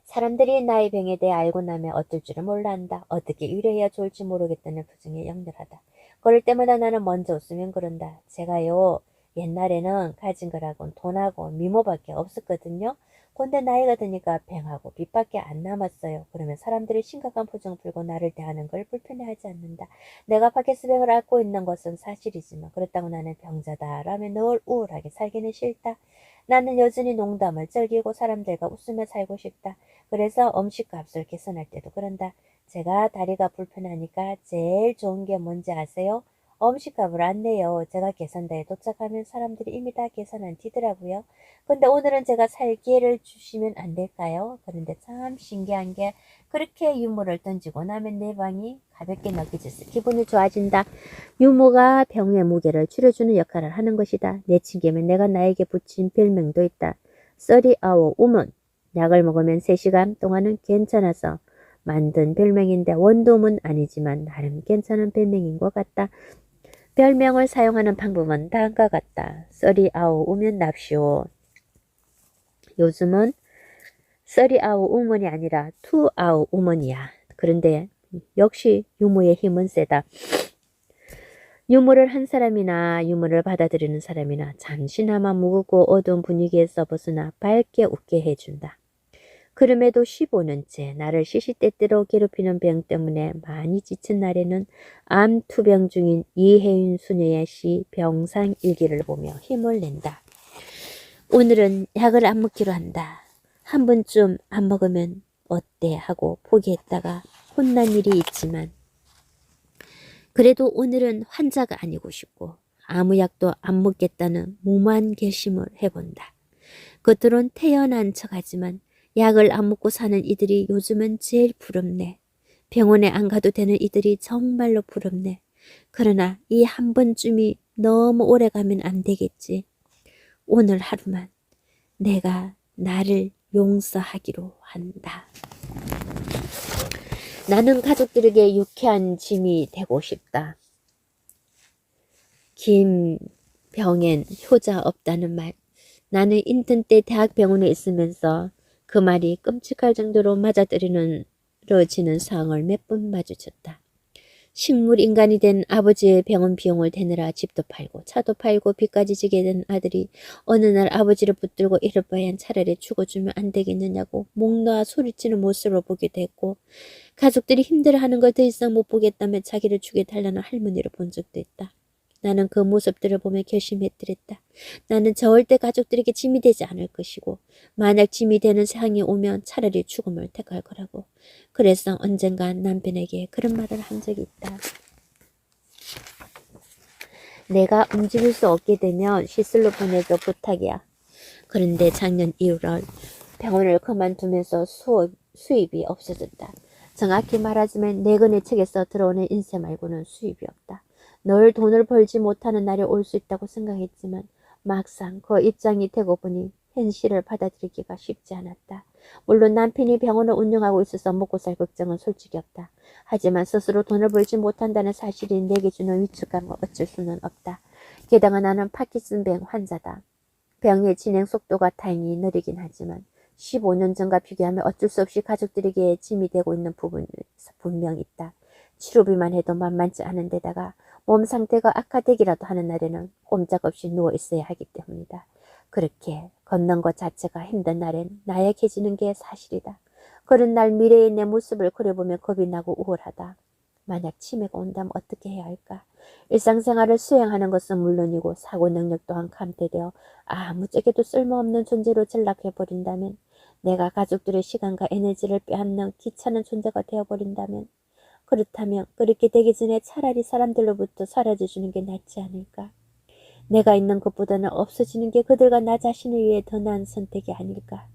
사람들이 나의 병에 대해 알고 나면 어떨 줄을 몰라 한다. 어떻게 위로해야 좋을지 모르겠다는 표정이 역렬하다. 그럴 때마다 나는 먼저 웃으면 그런다. 제가요, 옛날에는 가진 거라곤 돈하고 미모밖에 없었거든요. 근데 나이가 드니까 병하고 빚밖에 안 남았어요. 그러면 사람들이 심각한 표정 들고 나를 대하는 걸 불편해하지 않는다. 내가 파킨슨병을 앓고 있는 것은 사실이지만 그렇다고 나는 병자다 라며 늘 우울하게 살기는 싫다. 나는 여전히 농담을 즐기고 사람들과 웃으며 살고 싶다. 그래서 음식값을 계산할 때도 그런다. 제가 다리가 불편하니까 제일 좋은 게 뭔지 아세요? 음식값을 안 내요. 제가 계산대에 도착하면 사람들이 이미 다 계산한 뒤더라고요. 근데 오늘은 제가 살 기회를 주시면 안 될까요? 그런데 참 신기한 게 그렇게 유머를 던지고 나면 내 방이 가볍게 느껴져서 기분이 좋아진다. 유머가 병의 무게를 줄여주는 역할을 하는 것이다. 내친구면 내가 나에게 붙인 별명도 있다. 30hour woman. 약을 먹으면 3시간 동안은 괜찮아서 만든 별명인데 원룸은 아니지만 나름 괜찮은 별명인 것 같다. 별명을 사용하는 방법은 다음과 같다. 30hour 오면 납시오. 요즘은 30hour woman이 아니라 2hour woman이야. 그런데 역시 유머의 힘은 세다. 유머를 한 사람이나 유머를 받아들이는 사람이나 잠시나마 무겁고 어두운 분위기에서 벗어나 밝게 웃게 해준다. 그럼에도 15년째 나를 시시때때로 괴롭히는 병 때문에 많이 지친 날에는 암 투병 중인 이혜윤 수녀의 시 병상일기를 보며 힘을 낸다. 오늘은 약을 안 먹기로 한다. 한 번쯤 안 먹으면 어때 하고 포기했다가 혼난 일이 있지만 그래도 오늘은 환자가 아니고 싶고 아무 약도 안 먹겠다는 무모한 결심을 해본다. 겉으론 태연한 척하지만 약을 안 먹고 사는 이들이 요즘은 제일 부럽네. 병원에 안 가도 되는 이들이 정말로 부럽네. 그러나 이 한 번쯤이 너무 오래 가면 안 되겠지. 오늘 하루만 내가 나를 용서하기로 한다. 나는 가족들에게 유쾌한 짐이 되고 싶다. 김병엔 효자 없다는 말. 나는 인턴 때 대학병원에 있으면서 그 말이 끔찍할 정도로 맞아떨어지는 상황을 몇 번 마주쳤다. 식물인간이 된 아버지의 병원 비용을 대느라 집도 팔고 차도 팔고 빚까지 지게 된 아들이 어느 날 아버지를 붙들고 이럴 바엔 차라리 죽어주면 안 되겠느냐고 목 놓아 소리치는 모습을 보게 됐고 가족들이 힘들어하는 걸 더 이상 못 보겠다며 자기를 죽여달라는 할머니를 본 적도 있다. 나는 그 모습들을 보며 결심했더랬다. 나는 절대 가족들에게 짐이 되지 않을 것이고 만약 짐이 되는 상황이 오면 차라리 죽음을 택할 거라고. 그래서 언젠가 남편에게 그런 말을 한 적이 있다. 내가 움직일 수 없게 되면 시술로 보내줘 부탁이야. 그런데 작년 1월 병원을 그만두면서 수입이 없어졌다. 정확히 말하자면 내근의 책에서 들어오는 인쇄 말고는 수입이 없다. 늘 돈을 벌지 못하는 날이 올 수 있다고 생각했지만 막상 그 입장이 되고 보니 현실을 받아들이기가 쉽지 않았다. 물론 남편이 병원을 운영하고 있어서 먹고 살 걱정은 솔직히 없다. 하지만 스스로 돈을 벌지 못한다는 사실이 내게 주는 위축감을 어쩔 수는 없다. 게다가 나는 파킨슨병 환자다. 병의 진행 속도가 다행히 느리긴 하지만 15년 전과 비교하면 어쩔 수 없이 가족들에게 짐이 되고 있는 부분이 분명 있다. 치료비만 해도 만만치 않은 데다가 몸 상태가 악화되기라도 하는 날에는 꼼짝없이 누워 있어야 하기 때문이다. 그렇게 걷는 것 자체가 힘든 날엔 나약해지는 게 사실이다. 그런 날 미래의 내 모습을 그려보면 겁이 나고 우울하다. 만약 치매가 온다면 어떻게 해야 할까? 일상생활을 수행하는 것은 물론이고 사고 능력 또한 감퇴되어 아무짝에도 쓸모없는 존재로 전락해버린다면, 내가 가족들의 시간과 에너지를 빼앗는 귀찮은 존재가 되어버린다면, 그렇다면 그렇게 되기 전에 차라리 사람들로부터 사라져주는 게 낫지 않을까? 내가 있는 것보다는 없어지는 게 그들과 나 자신을 위해 더 나은 선택이 아닐까?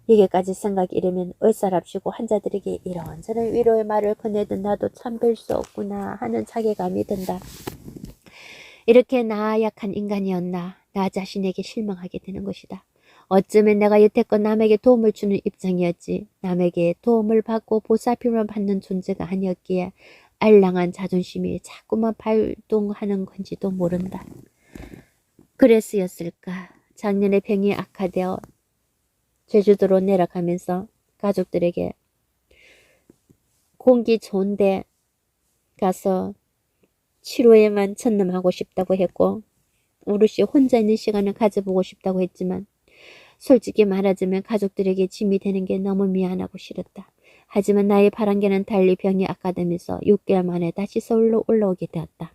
여기까지 생각이 이르면 얼싸랍시고 환자들에게 이런저런 위로의 말을 건네도 나도 참 별 수 없구나 하는 자괴감이 든다. 이렇게 나약한 인간이었나 나 자신에게 실망하게 되는 것이다. 어쩌면 내가 여태껏 남에게 도움을 주는 입장이었지 남에게 도움을 받고 보살핌을 받는 존재가 아니었기에 알랑한 자존심이 자꾸만 발동하는 건지도 모른다. 그래서였을까 작년에 병이 악화되어 제주도로 내려가면서 가족들에게 공기 좋은데 가서 치료에만 전념하고 싶다고 했고 오롯이 혼자 있는 시간을 가져보고 싶다고 했지만 솔직히 말하자면 가족들에게 짐이 되는 게 너무 미안하고 싫었다. 하지만 나의 바람개는 달리 병이 악화되면서 6개월 만에 다시 서울로 올라오게 되었다.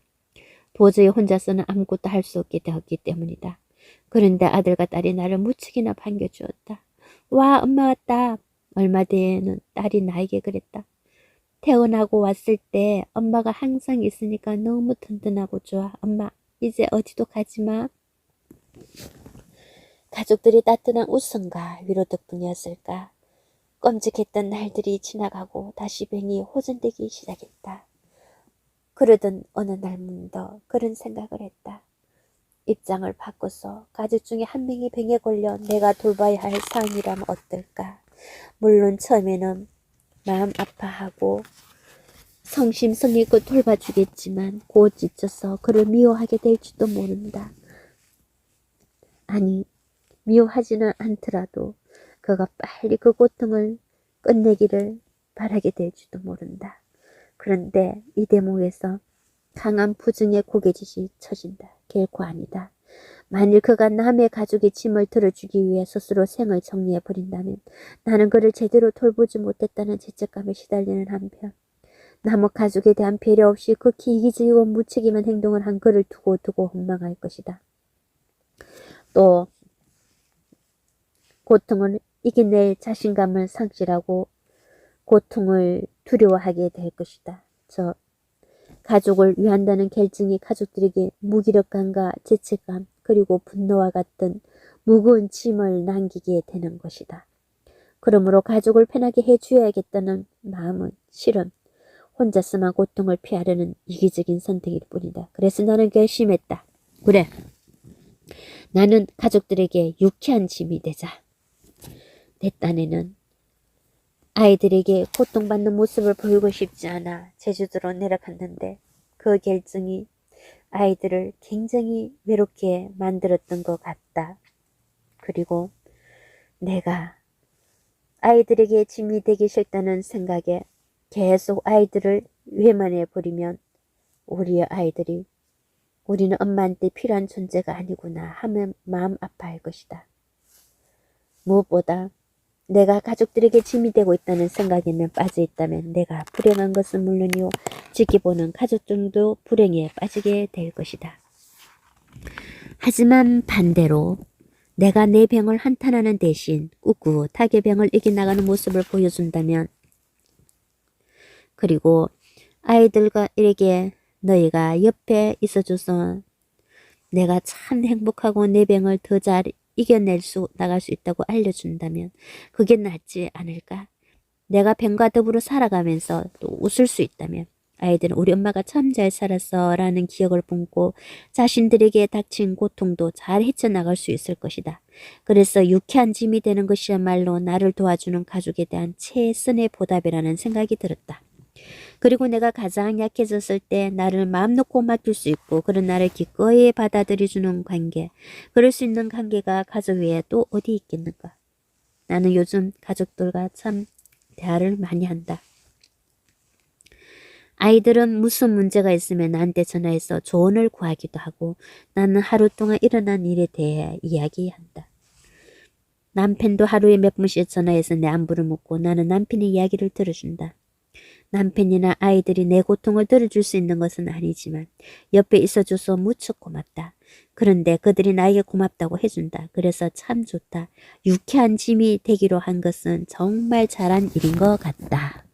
도저히 혼자서는 아무것도 할 수 없게 되었기 때문이다. 그런데 아들과 딸이 나를 무척이나 반겨주었다. 와, 엄마 왔다. 얼마 뒤에는 딸이 나에게 그랬다. 태어나고 왔을 때 엄마가 항상 있으니까 너무 든든하고 좋아. 엄마, 이제 어디도 가지 마. 가족들이 따뜻한 웃음과 위로 덕분이었을까. 끔찍했던 날들이 지나가고 다시 병이 호전되기 시작했다. 그러던 어느 날 문득 그런 생각을 했다. 입장을 바꿔서 가족 중에 한 명이 병에 걸려 내가 돌봐야 할 상황이라면 어떨까. 물론 처음에는 마음 아파하고 성심성의껏 돌봐주겠지만 곧 지쳐서 그를 미워하게 될지도 모른다. 아니, 미워하지는 않더라도 그가 빨리 그 고통을 끝내기를 바라게 될지도 모른다. 그런데 이 대목에서 강한 부증의 고개짓이 쳐진다. 결코 아니다. 만일 그가 남의 가족의 짐을 들어주기 위해 스스로 생을 정리해버린다면 나는 그를 제대로 돌보지 못했다는 죄책감에 시달리는 한편 남의 가족에 대한 배려 없이 극히 이기적이고 무책임한 행동을 한 그를 두고 원망할 것이다. 또 고통을 이겨낼 자신감을 상실하고 고통을 두려워하게 될 것이다. 저 가족을 위한다는 결정이 가족들에게 무기력감과 죄책감 그리고 분노와 같은 무거운 짐을 남기게 되는 것이다. 그러므로 가족을 편하게 해줘야겠다는 마음은 실은 혼자서만 고통을 피하려는 이기적인 선택일 뿐이다. 그래서 나는 결심했다. 그래, 나는 가족들에게 유쾌한 짐이 되자. 내 딴에는 아이들에게 고통받는 모습을 보이고 싶지 않아 제주도로 내려갔는데 그 결정이 아이들을 굉장히 외롭게 만들었던 것 같다. 그리고 내가 아이들에게 짐이 되기 싫다는 생각에 계속 아이들을 외면해 버리면 우리의 아이들이 우리는 엄마한테 필요한 존재가 아니구나 하면 마음 아파할 것이다. 무엇보다 내가 가족들에게 짐이 되고 있다는 생각에만 빠져 있다면 내가 불행한 것은 물론이요 지켜보는 가족들도 불행에 빠지게 될 것이다. 하지만 반대로 내가 내 병을 한탄하는 대신 꿋꿋하게 병을 이겨나가는 모습을 보여준다면 그리고 아이들과 이렇게 너희가 옆에 있어줘서 내가 참 행복하고 내 병을 더 잘 나갈 수 있다고 알려준다면 그게 낫지 않을까? 내가 병과 더불어 살아가면서 또 웃을 수 있다면 아이들은 우리 엄마가 참 잘 살았어 라는 기억을 품고 자신들에게 닥친 고통도 잘 헤쳐나갈 수 있을 것이다. 그래서 유쾌한 짐이 되는 것이야말로 나를 도와주는 가족에 대한 최선의 보답이라는 생각이 들었다. 그리고 내가 가장 약해졌을 때 나를 마음 놓고 맡길 수 있고 그런 나를 기꺼이 받아들여주는 관계, 그럴 수 있는 관계가 가족 외에 또 어디 있겠는가. 나는 요즘 가족들과 참 대화를 많이 한다. 아이들은 무슨 문제가 있으면 나한테 전화해서 조언을 구하기도 하고 나는 하루 동안 일어난 일에 대해 이야기한다. 남편도 하루에 몇 번씩 전화해서 내 안부를 묻고 나는 남편의 이야기를 들어준다. 남편이나 아이들이 내 고통을 들어줄 수 있는 것은 아니지만 옆에 있어줘서 무척 고맙다. 그런데 그들이 나에게 고맙다고 해준다. 그래서 참 좋다. 유쾌한 짐이 되기로 한 것은 정말 잘한 일인 것 같다.